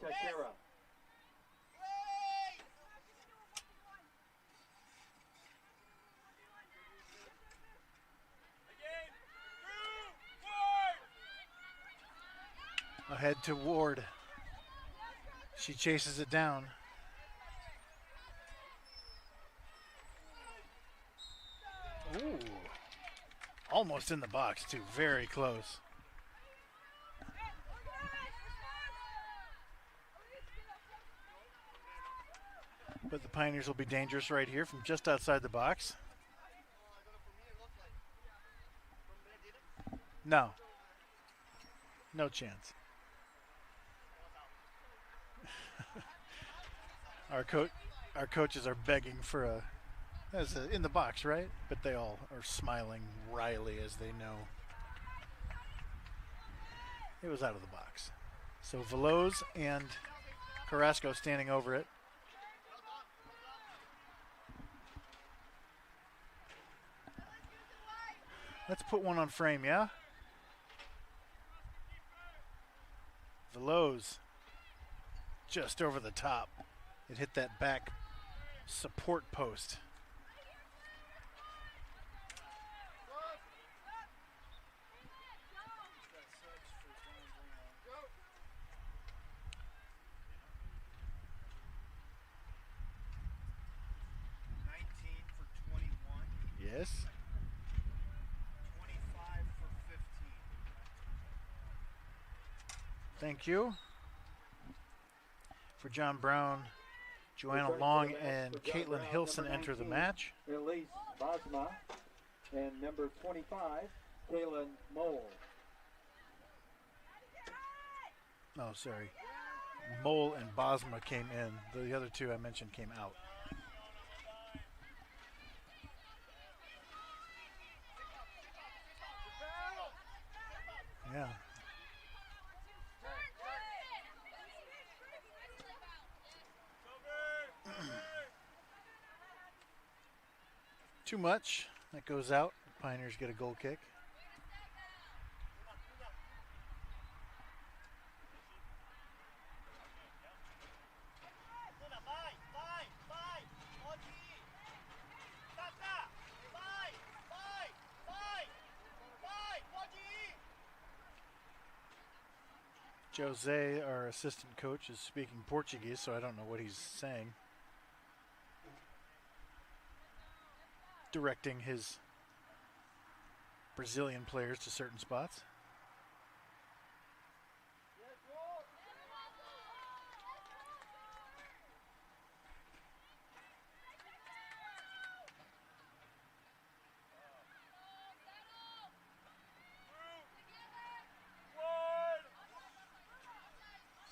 Teixeira.
Again.
Ahead to Ward. She chases it down. Ooh. Almost in the box, too. Very close. But the Pioneers will be dangerous right here from just outside the box. No. No chance. Our coaches are begging for in the box, right? But they all are smiling wryly as they know it was out of the box. So Veloz and Carrasco standing over it. Let's put one on frame, yeah? Veloz just over the top. It hit that back support post. Yes.
25 for 15.
Thank you. For John Brown, Joanna Long and Caitlin Hilson enter the match.
Elise Bosma and number 25, Kaylin Mole.
Oh, sorry. Mole and Bosma came in. The other two I mentioned came out. Yeah. Too much. That goes out. Pioneers get a goal kick. Jose, our assistant coach, is speaking Portuguese, so I don't know what he's saying. Directing his Brazilian players to certain spots.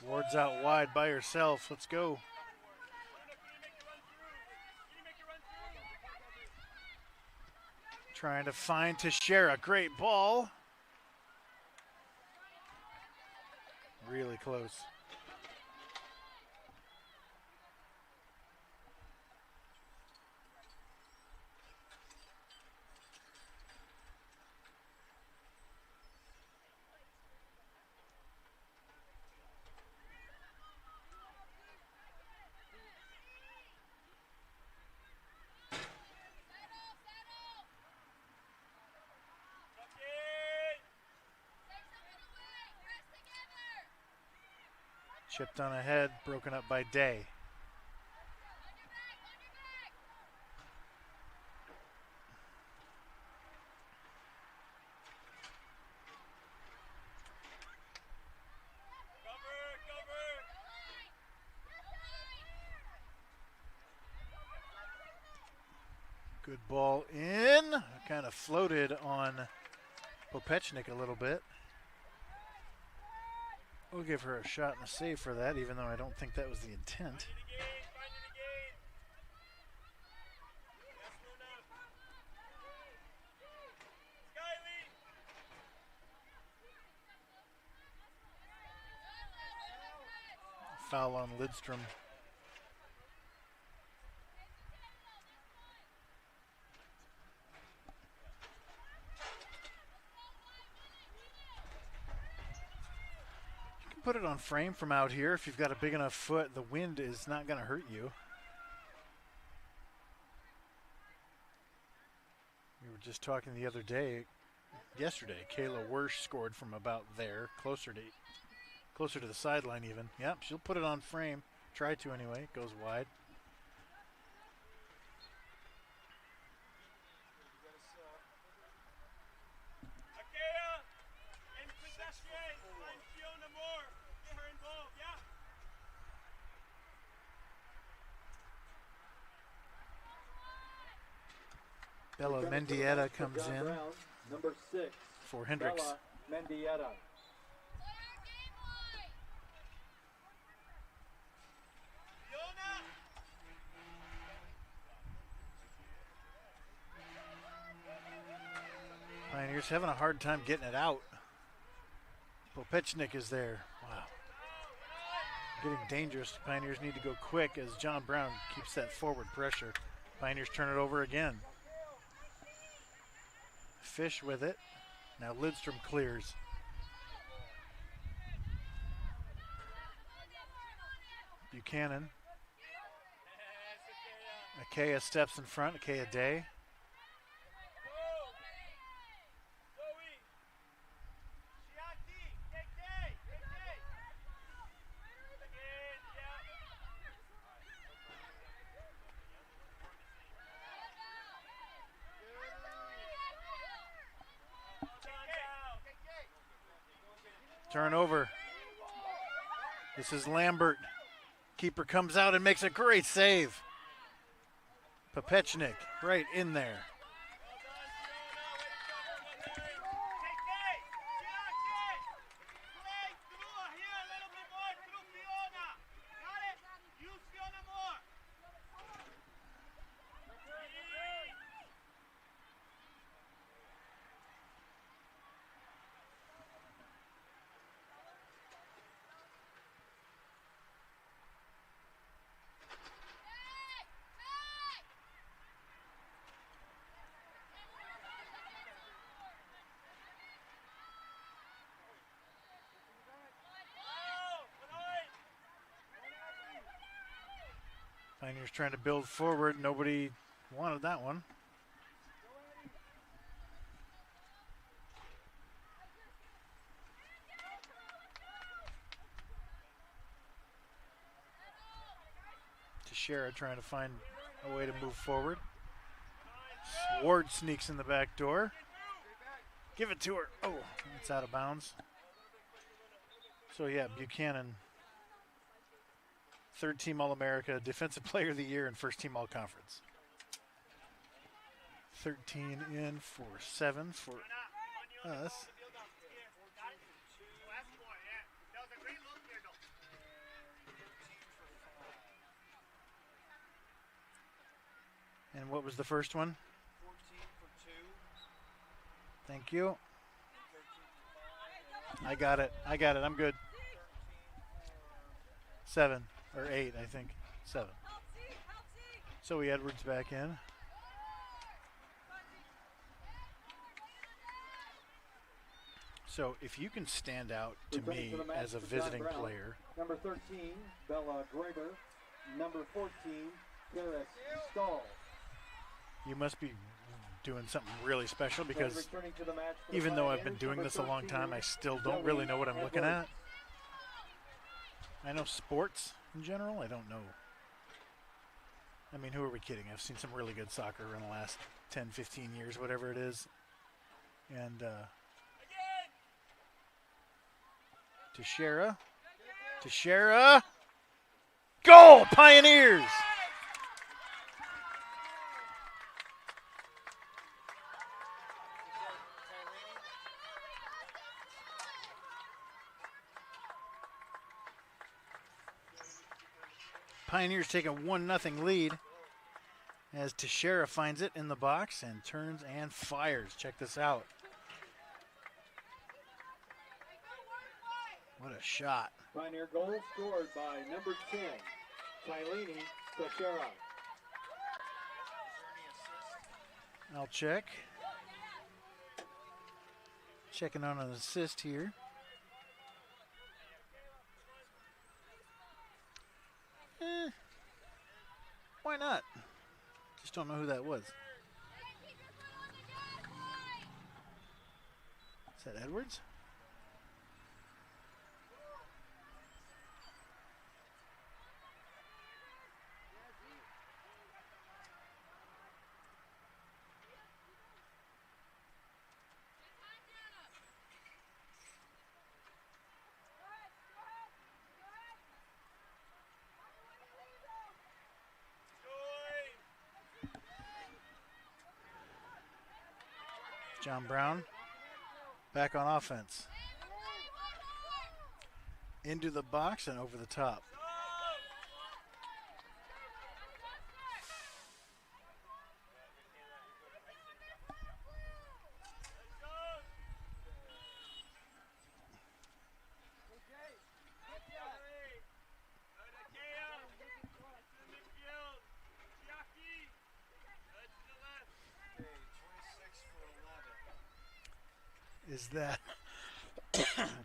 Ward's out wide by herself. Let's go. Trying to find Teixeira. Great ball. Really close. Chipped on ahead, broken up by Day. Good ball in. Kind of floated on Popechnik a little bit. We'll give her a shot and a save for that, even though I don't think that was the intent. Foul on Lidstrom. Put it on frame from out here. If you've got a big enough foot, the wind is not going to hurt you. We were just talking the other day, yesterday, Kayla Wersch scored from about there, closer to Closer to the sideline even. Yep, she'll put it on frame. Try to anyway. It goes wide.
Akea and pedestrian. Find Fiona more. Get her involved, yeah?
Bella
Returning to the
Mendieta
match for
comes
John
in
Brown, number 6.
for Hendricks.
Bella Mendieta.
Fiona.
Pioneers having a hard time getting it out. Popechnik is there. Wow. Getting dangerous. Pioneers need to go quick as John Brown keeps that forward pressure. Pioneers turn it over again. Fish with it. Now Lidstrom clears. Buchanan. Akea steps in front. Akea Day. Turnover. This is Lambert. Keeper comes out and makes a great save. Popechnik right in there. Pioneers trying to build forward. Nobody wanted that one. Teixeira trying to find a way to move forward. Ward sneaks in the back door. Give it to her. Oh, it's out of bounds. So yeah, Buchanan, third team All-America, Defensive Player of the Year, and first team All-Conference. 13 in for 7 for us. And what was the first one?
14 for 2.
Thank you.
13 for 5.
I got it. I'm good. 7 or 8, I think. 7. Zoe Edwards back in. So if you can stand out to
Returning
me
to the match
as a
for John
visiting
Brown,
player,
number 13, Bella Graber. Number 14, Karis Stahl.
you must be doing something really special, because
Returning to the match for the
even though I've been
Pioneers,
doing
number
this a long
13,
time, I still don't really know what I'm looking at. I know sports in general. I don't know. I mean, who are we kidding? I've seen some really good soccer in the last 10, 15 years, whatever it is. And Teixeira. Goal, Pioneers! Pioneers take a 1-0 lead as Teixeira finds it in the box and turns and fires. Check this out. What a shot.
Pioneer goal scored by number 10, Kylene Teixeira.
I'll check. Checking on an assist here. Why not? Just don't know who that was. Is that Edwards? John Brown back on offense. Into the box and over the top. Is that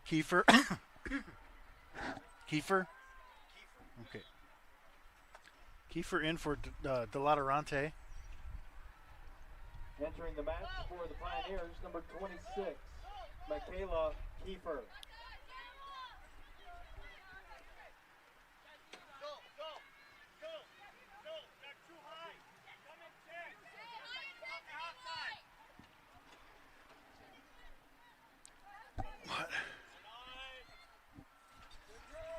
Kiefer? Kiefer? Okay. Kiefer in for Delatorante.
Entering the match for the Pioneers, number 26, Michaela Kiefer.
What?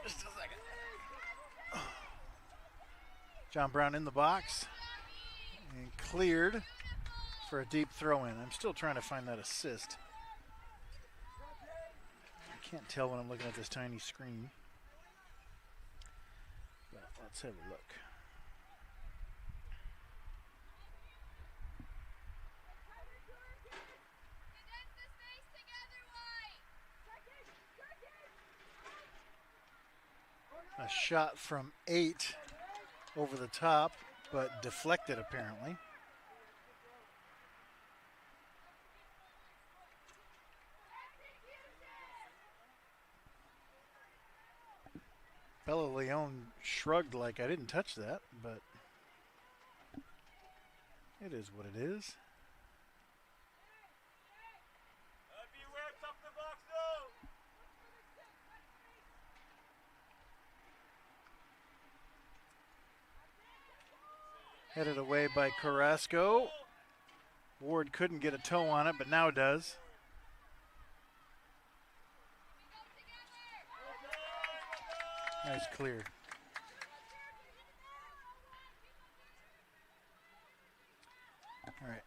Just a second. John Brown in the box and cleared for a deep throw in. I'm still trying to find that assist. I can't tell when I'm looking at this tiny screen. But let's have a look. A shot from 8 over the top, but deflected apparently. Bella Leone shrugged like I didn't touch that, but it is what it is. Headed away by Carrasco. Ward couldn't get a toe on it, but now does. Nice clear. All right.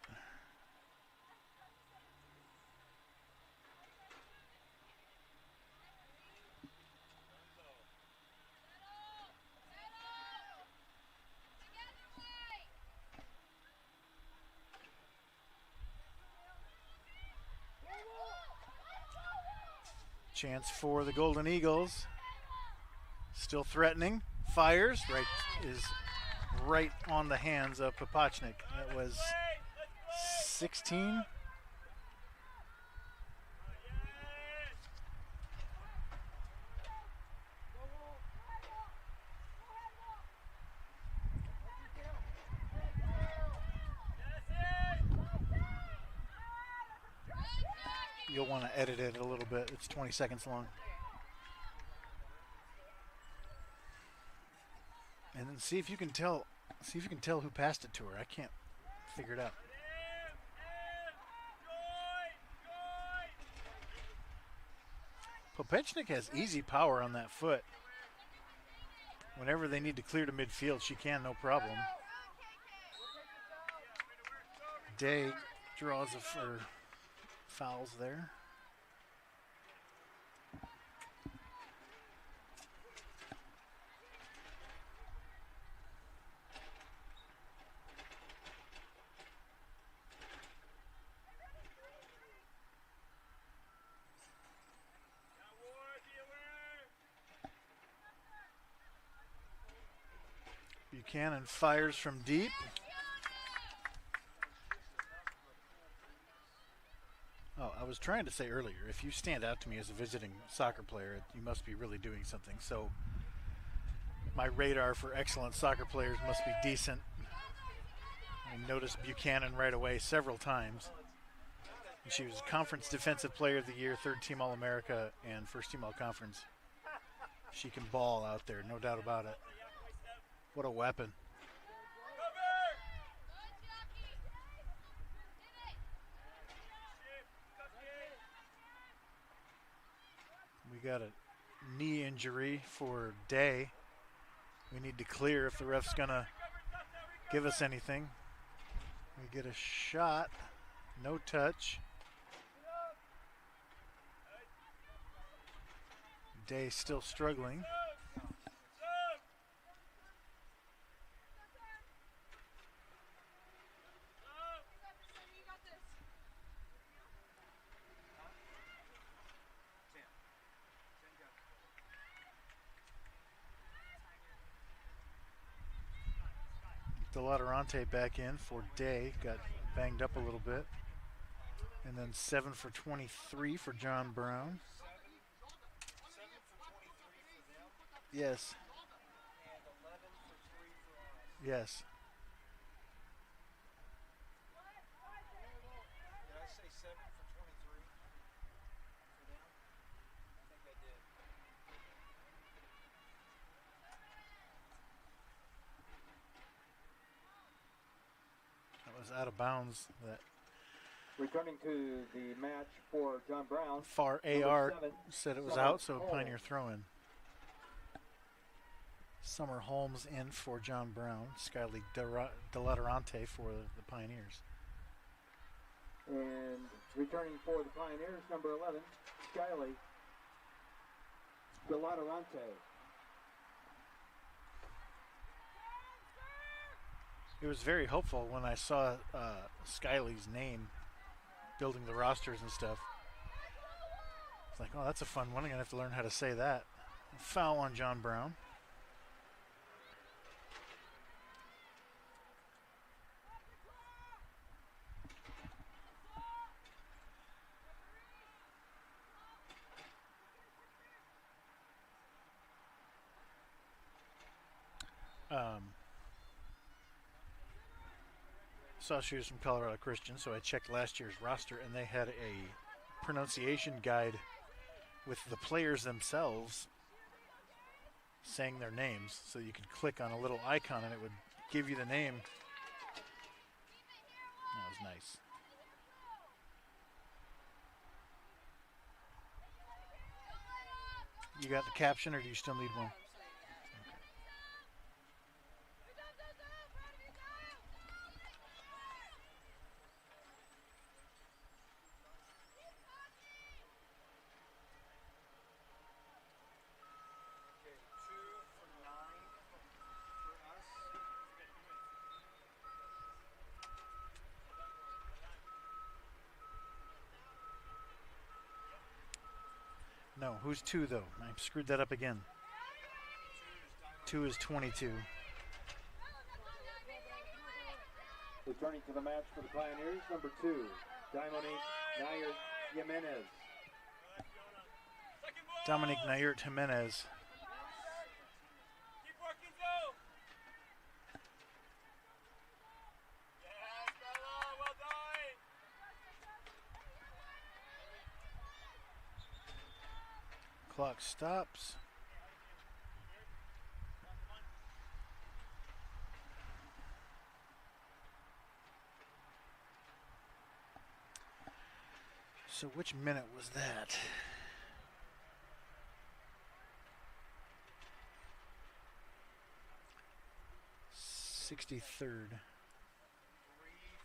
Chance for the Golden Eagles. Still threatening. Fires. Right on the hands of Popachnik. That was 16. You'll want to edit it a little bit. It's 20 seconds long. And then see if you can tell who passed it to her. I can't figure it out. Popechnik has easy power on that foot. Whenever they need to clear to midfield, she can, no problem. Day draws for fouls there. Buchanan fires from deep. Oh, I was trying to say earlier, if you stand out to me as a visiting soccer player, you must be really doing something. So my radar for excellent soccer players must be decent. I noticed Buchanan right away several times. And she was Conference Defensive Player of the Year, 3rd Team All-America, and 1st Team All-Conference. She can ball out there, no doubt about it. What a weapon. We got a knee injury for Day. We need to clear if the ref's gonna give us anything. We get a shot, no touch. Day still struggling. Delatorante back in for Day. Got banged up a little bit. And then 7 for 23 for John Brown.
7 for 23 for them,
Yes.
and 11 for 3 for us.
Yes.
Did I say 7 for 23 for them? I think I did.
That was out of bounds. That
Returning to the match for John Brown.
far
number
AR
7,
said it was
Summer
out, so
Holmes.
Pioneer throw in. Summer Holmes in for John Brown. Skyly Delatorante for the Pioneers.
And returning for the Pioneers, number 11, Skyly Delatorante.
It was very hopeful when I saw Skyly's name building the rosters and stuff. It's like, oh, that's a fun one. I'm going to have to learn how to say that. Foul on John Brown. Saw she was from Colorado Christian, so I checked last year's roster, and they had a pronunciation guide with the players themselves saying their names, so you could click on a little icon and it would give you the name. That was nice. You got the caption, or do you still need one?
Okay, 2 for 9 for us.
No, who's 2 though? I screwed that up again. 2 is 22.
Returning to the match for the Pioneers, number 2, Dominique Nair Jimenez.
Dominic Nayert Jimenez.
Keep working, Joe. Yes, bravo. Well done.
Clock stops. So which minute was that? '63rd.
3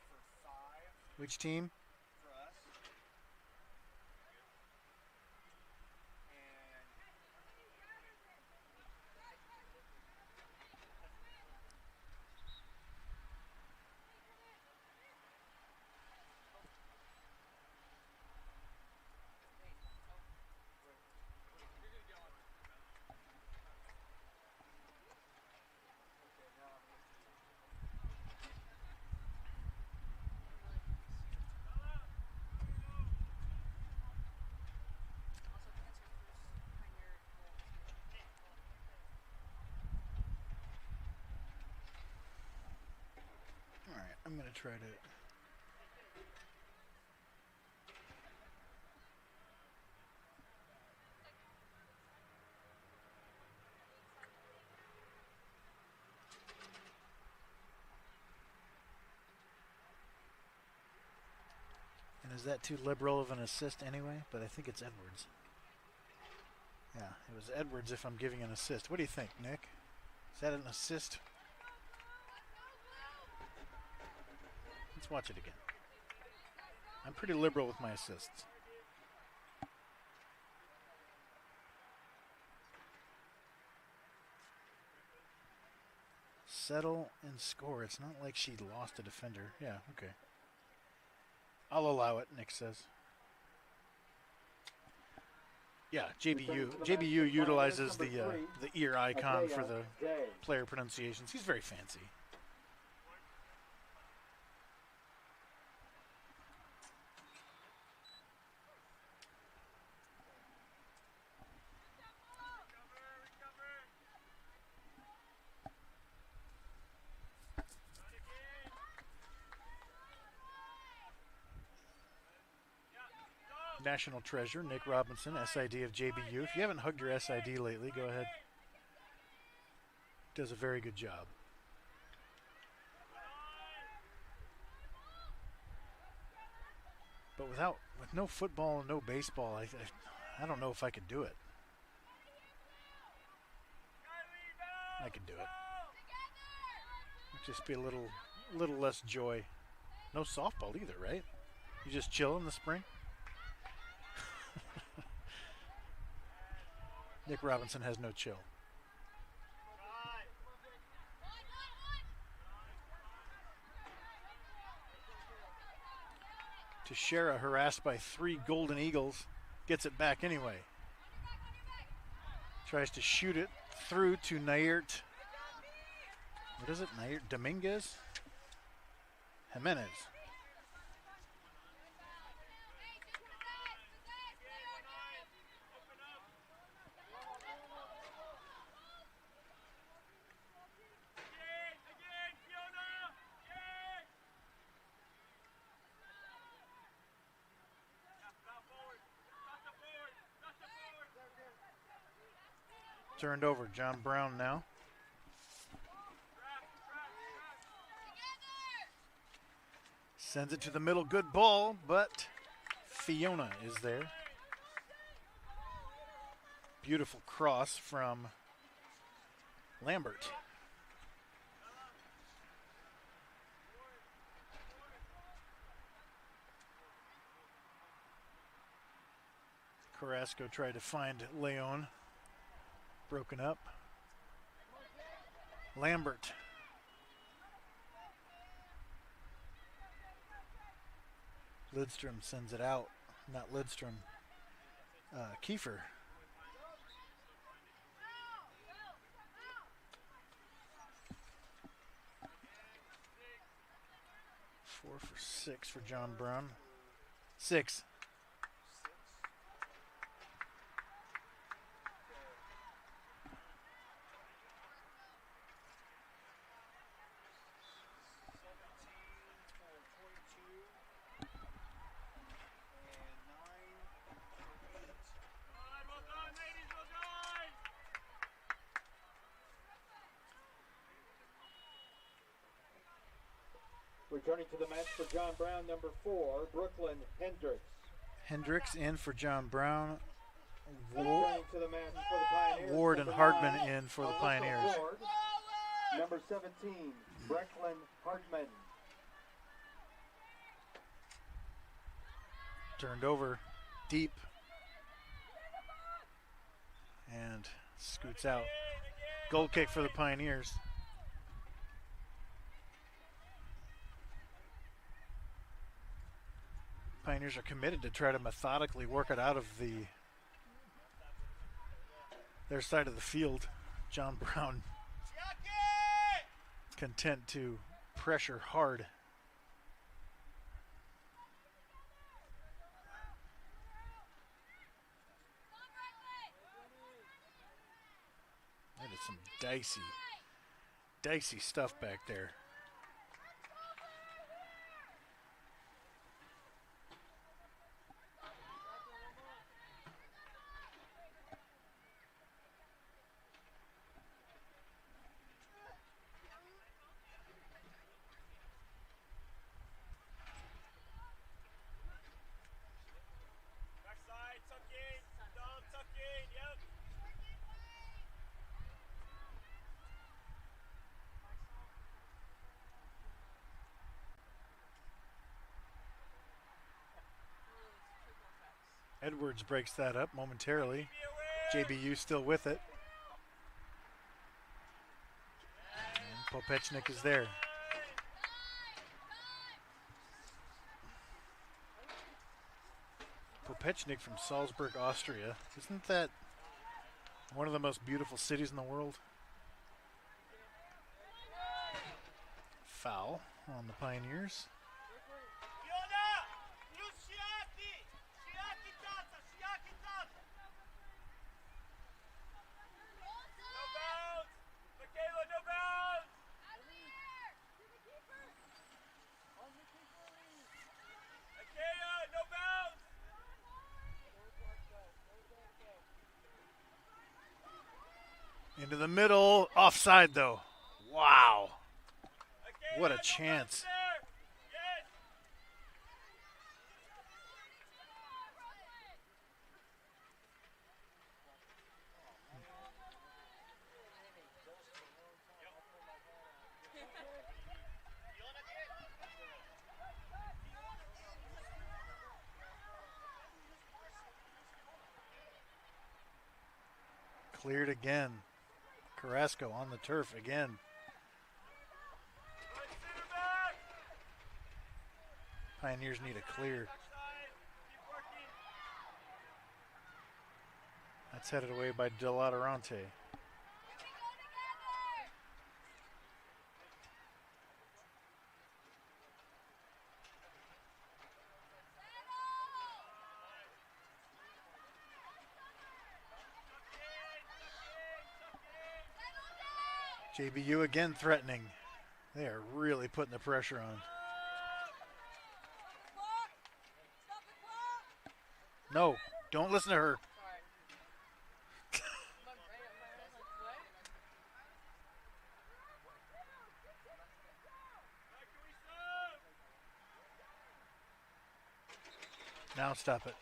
for 5
Which team?
for us. And okay, now I'm with you.
All right, I'm going to try to. And is that too liberal of an assist anyway? But I think it's Edwards. Yeah, it was Edwards if I'm giving an assist. What do you think, Nick? Is that an assist? Let's watch it again. I'm pretty liberal with my assists. settle and score. It's not like she lost a defender. Yeah, okay. I'll allow it, Nick says. Yeah, JBU utilizes the ear icon for the player pronunciations. He's very fancy. National treasure, Nick Robinson, SID of JBU. If you haven't hugged your SID lately, go ahead. Does a very good job. But with no football and no baseball, I don't know if I could do it. I could do it. It'd just be a little less joy. No softball either, right? You just chill in the spring? Nick Robinson has no chill. Teixeira, harassed by 3 Golden Eagles, gets it back anyway. Tries to shoot it through to Nayert. What is it? Nayert Dominguez? Jimenez. Turned over, John Brown now. Sends it to the middle, good ball, but Fiona is there. Beautiful cross from Lambert. Carrasco tried to find Leon. Broken up. Lambert. Lidstrom sends it out. Not Lidstrom. Kiefer. Four for 6 for John Brown. 6.
Returning to the match for John Brown, number 4, Brooklyn Hendricks.
Hendricks in for John Brown.
Returning to the match for the Pioneers.
Ward and Hardman in for the Pioneers.
Ward, number 17, Brecklin Hardman.
Turned over deep. And scoots out. Goal kick for the Pioneers. Pioneers are committed to try to methodically work it out of their side of the field. John Brown content to pressure hard. That is some dicey stuff back there. Edwards breaks that up momentarily. JBU still with it. And Popechnik is there. Popechnik from Salzburg, Austria. Isn't that one of the most beautiful cities in the world? Foul on the Pioneers. Into the middle, offside though. Wow. What a chance. Cleared again. Carrasco on the turf again. Pioneers need a clear. That's headed away by Delatorante. JBU again threatening. They are really putting the pressure on. No, don't listen to her. Now stop it.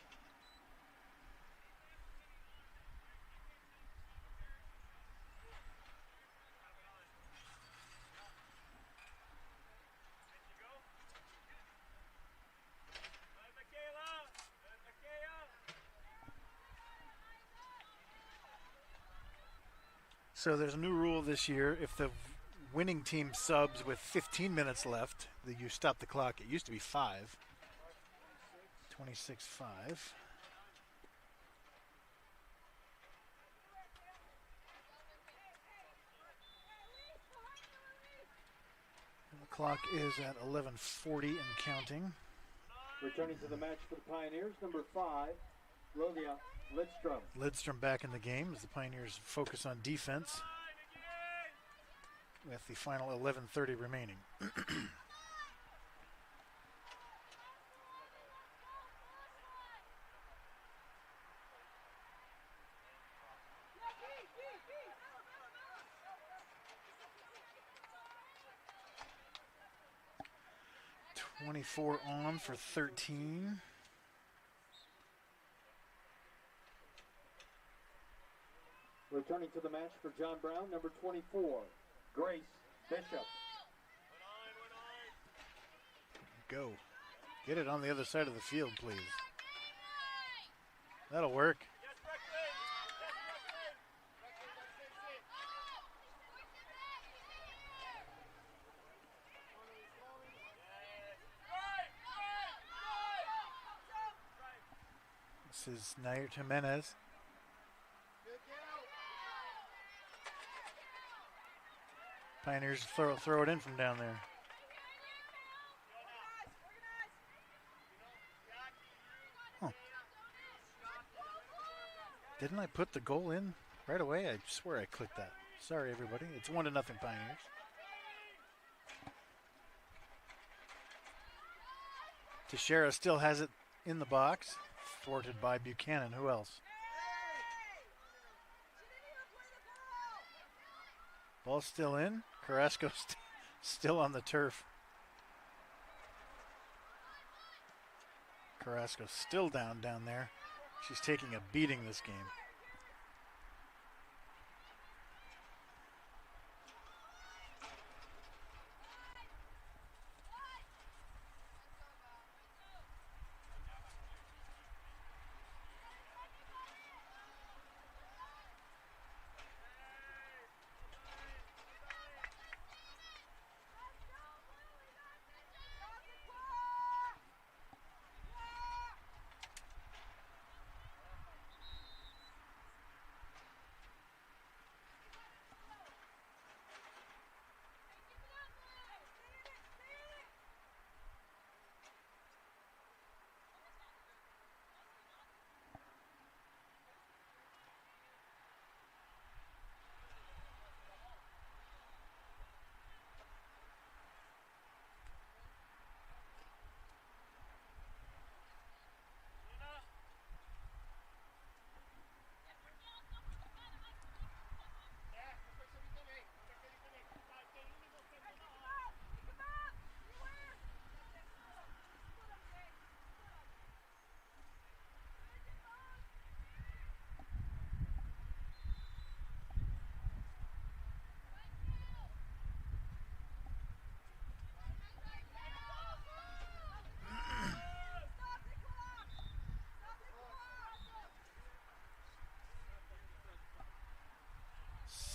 So there's a new rule this year. If the winning team subs with 15 minutes left, you stop the clock. It used to be 5. 26-5. And the clock is at 11:40 and counting.
Returning to the match for the Pioneers, number 5, Lilia Lidstrom.
Lidstrom back in the game as the Pioneers focus on defense with the final 11:30 remaining. .24 on for 13.
Returning to the match for John Brown, number 24, Grace Bishop.
Go. Get it on the other side of the field, please. That'll work. This is Nair Jimenez. Pioneers throw it in from down there. Huh. Didn't I put the goal in right away? I swear I clicked that. Sorry, everybody. It's 1-0 Pioneers. Teixeira still has it in the box, thwarted by Buchanan. Who else? Ball still in. Carrasco still on the turf. Carrasco still down there. She's taking a beating this game.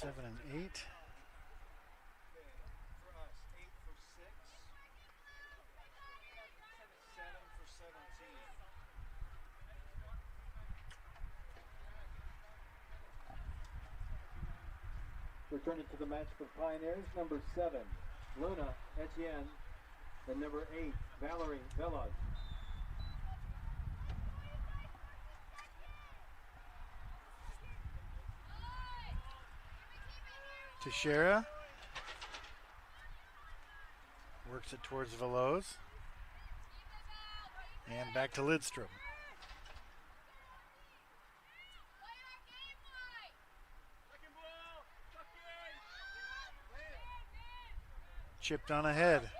7 and 8.
Okay, for us, 8 for 6. 7 for 17.
Returning to the match for Pioneers, number 7, Luna Etienne, and number 8, Valerie Velas.
Teixeira works it towards Veloz. And back to Lidstrom. Chipped on ahead.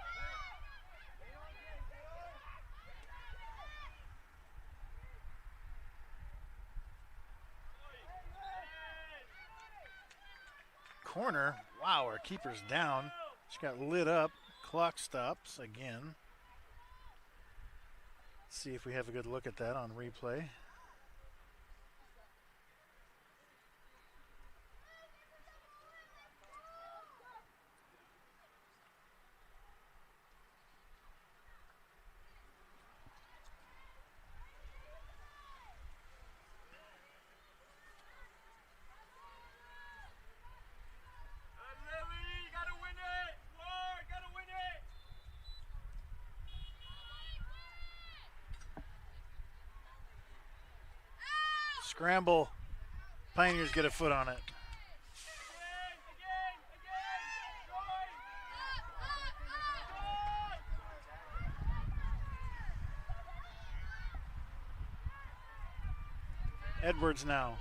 Corner. Wow, our keeper's down. She got lit up. Clock stops again. See if we have a good look at that on replay. Scramble. Pioneers get a foot on it. Edwards now.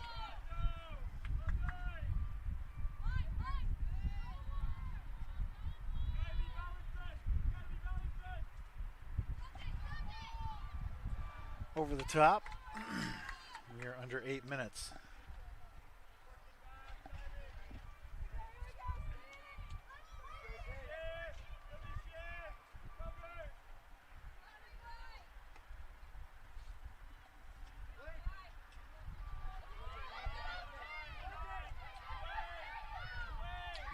Over the top. We are under 8 minutes.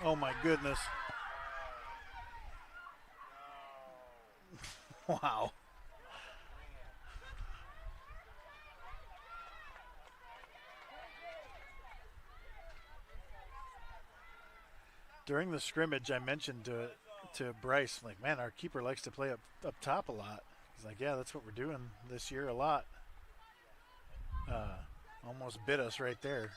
Oh my goodness. Wow. During the scrimmage, I mentioned to Bryce, like, man, our keeper likes to play up top a lot. He's like, yeah, that's what we're doing this year a lot. Almost bit us right there.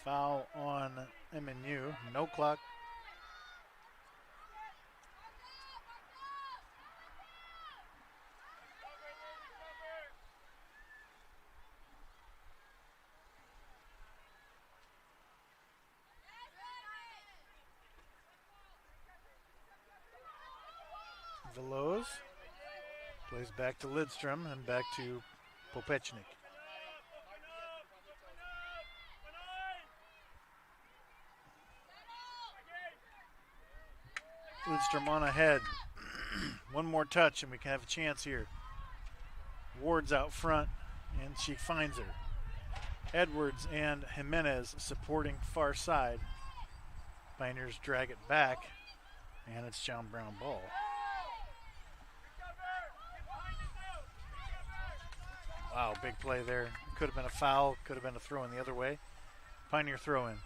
Foul on MNU. No clock. Veloz plays back to Lidstrom and back to Popechnik. Lidstrom on ahead. One more touch and we can have a chance here. Ward's out front and she finds her. Edwards and Jimenez supporting far side. Pioneers drag it back and it's John Brown ball. Wow, big play there. Could have been a foul, could have been a throw in the other way. Pioneer throw in.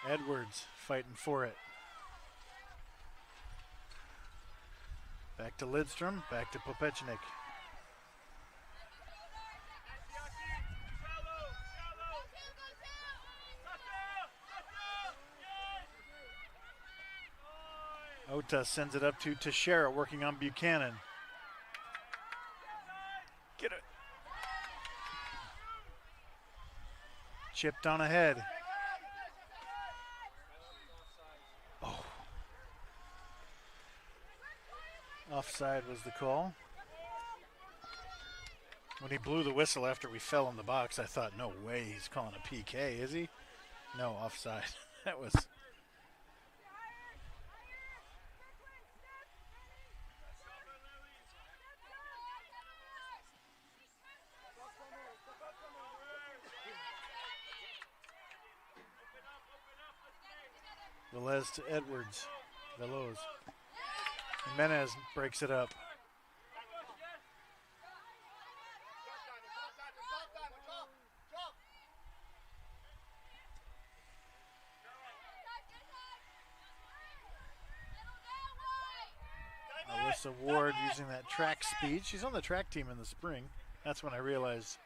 Edwards fighting for it. Back to Lidstrom, back to Popechnik. Ota sends it up to Teixeira, working on Buchanan. Get it. Chipped on ahead. Oh. Offside was the call. When he blew the whistle after we fell in the box, I thought, no way he's calling a PK, is he? No, offside. That was... Velez to Edwards. Veloz. Jimenez breaks it up. Alyssa Ward using that track speed. She's on the track team in the spring. That's when I realized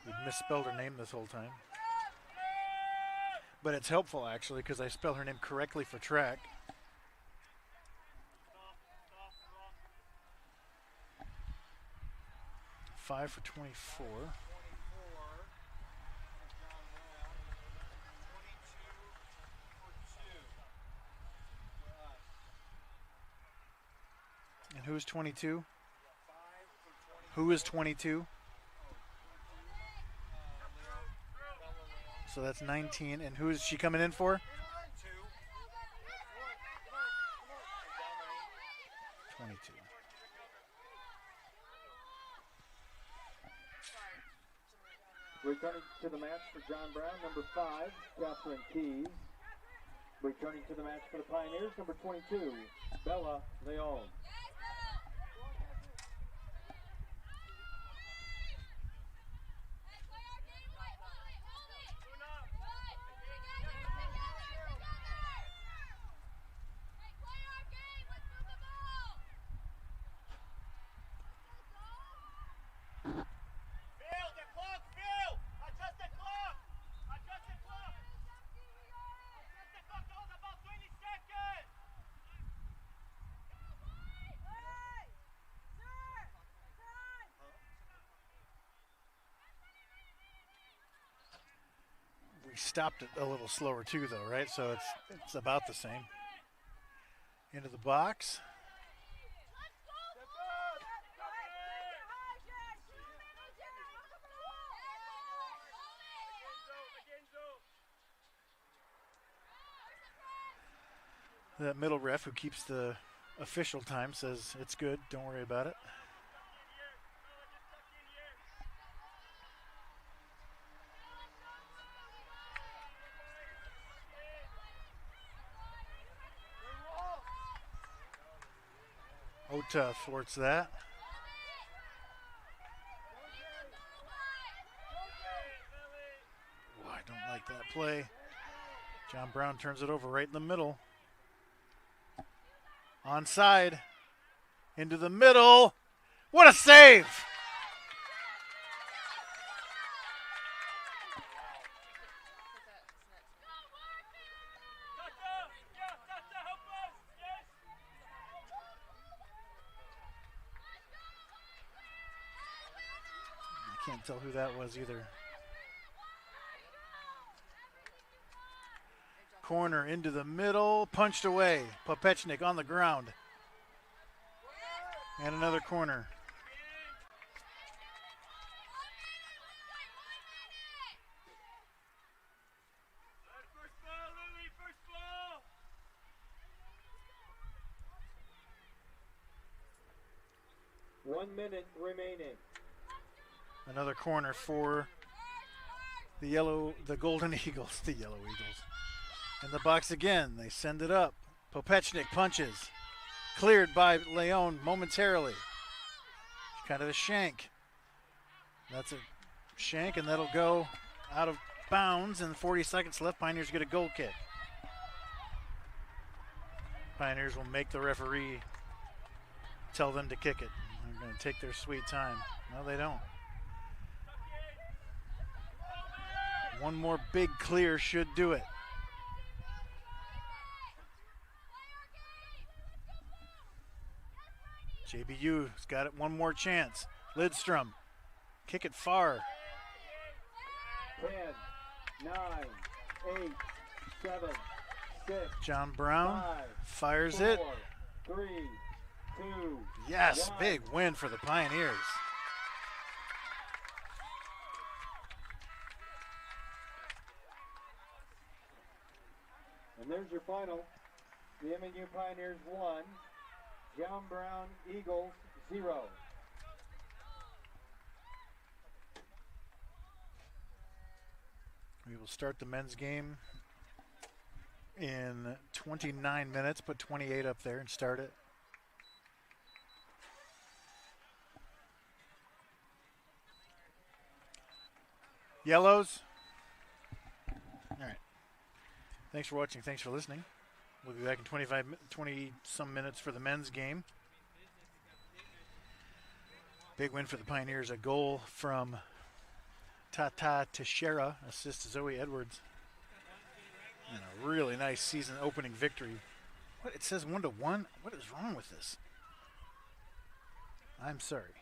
we'd misspelled her name this whole time. But it's helpful, actually, because I spell her name correctly for track. Five for 24. And who's 22? Who is 22? So that's 19. And who is she coming in for? 22.
Returning to the match for John Brown, number 5, Catherine Keys. Returning to the match for the Pioneers, number 22, Bella Leon.
We stopped it a little slower too, though, right? So it's about the same. Into the box. That middle ref who keeps the official time says it's good, don't worry about it. Ota thwarts that. Oh, I don't like that play. John Brown turns it over right in the middle. Onside. Into the middle. What a save! Can't tell who that was either. Corner into the middle, punched away. Popechnik on the ground. And another corner.
One minute remaining.
Another corner for the Golden Eagles, the Yellow Eagles. In the box again, they send it up. Popechnik punches. Cleared by Leon momentarily. Kind of a shank. That's a shank, and that'll go out of bounds, and 40 seconds left. Pioneers get a goal kick. Pioneers will make the referee tell them to kick it. They're going to take their sweet time. No, they don't. One more big clear should do it. JBU's got it one more chance. Lidstrom, kick it far.
10, 9, 8, 7, 6.
John Brown
5,
fires
4,
it.
3, 2.
Yes,
1.
big win for the Pioneers.
And there's your final. The MNU Pioneers 1, John Brown Eagles 0.
We will start the men's game in 29 minutes. Put 28 up there and start it. Yellows. All right. Thanks for watching. Thanks for listening. We'll be back in 20 some minutes for the men's game. Big win for the Pioneers. A goal from Tata Teixeira, assist to Zoe Edwards. And a really nice season opening victory. What, it says 1-1? What is wrong with this? I'm sorry.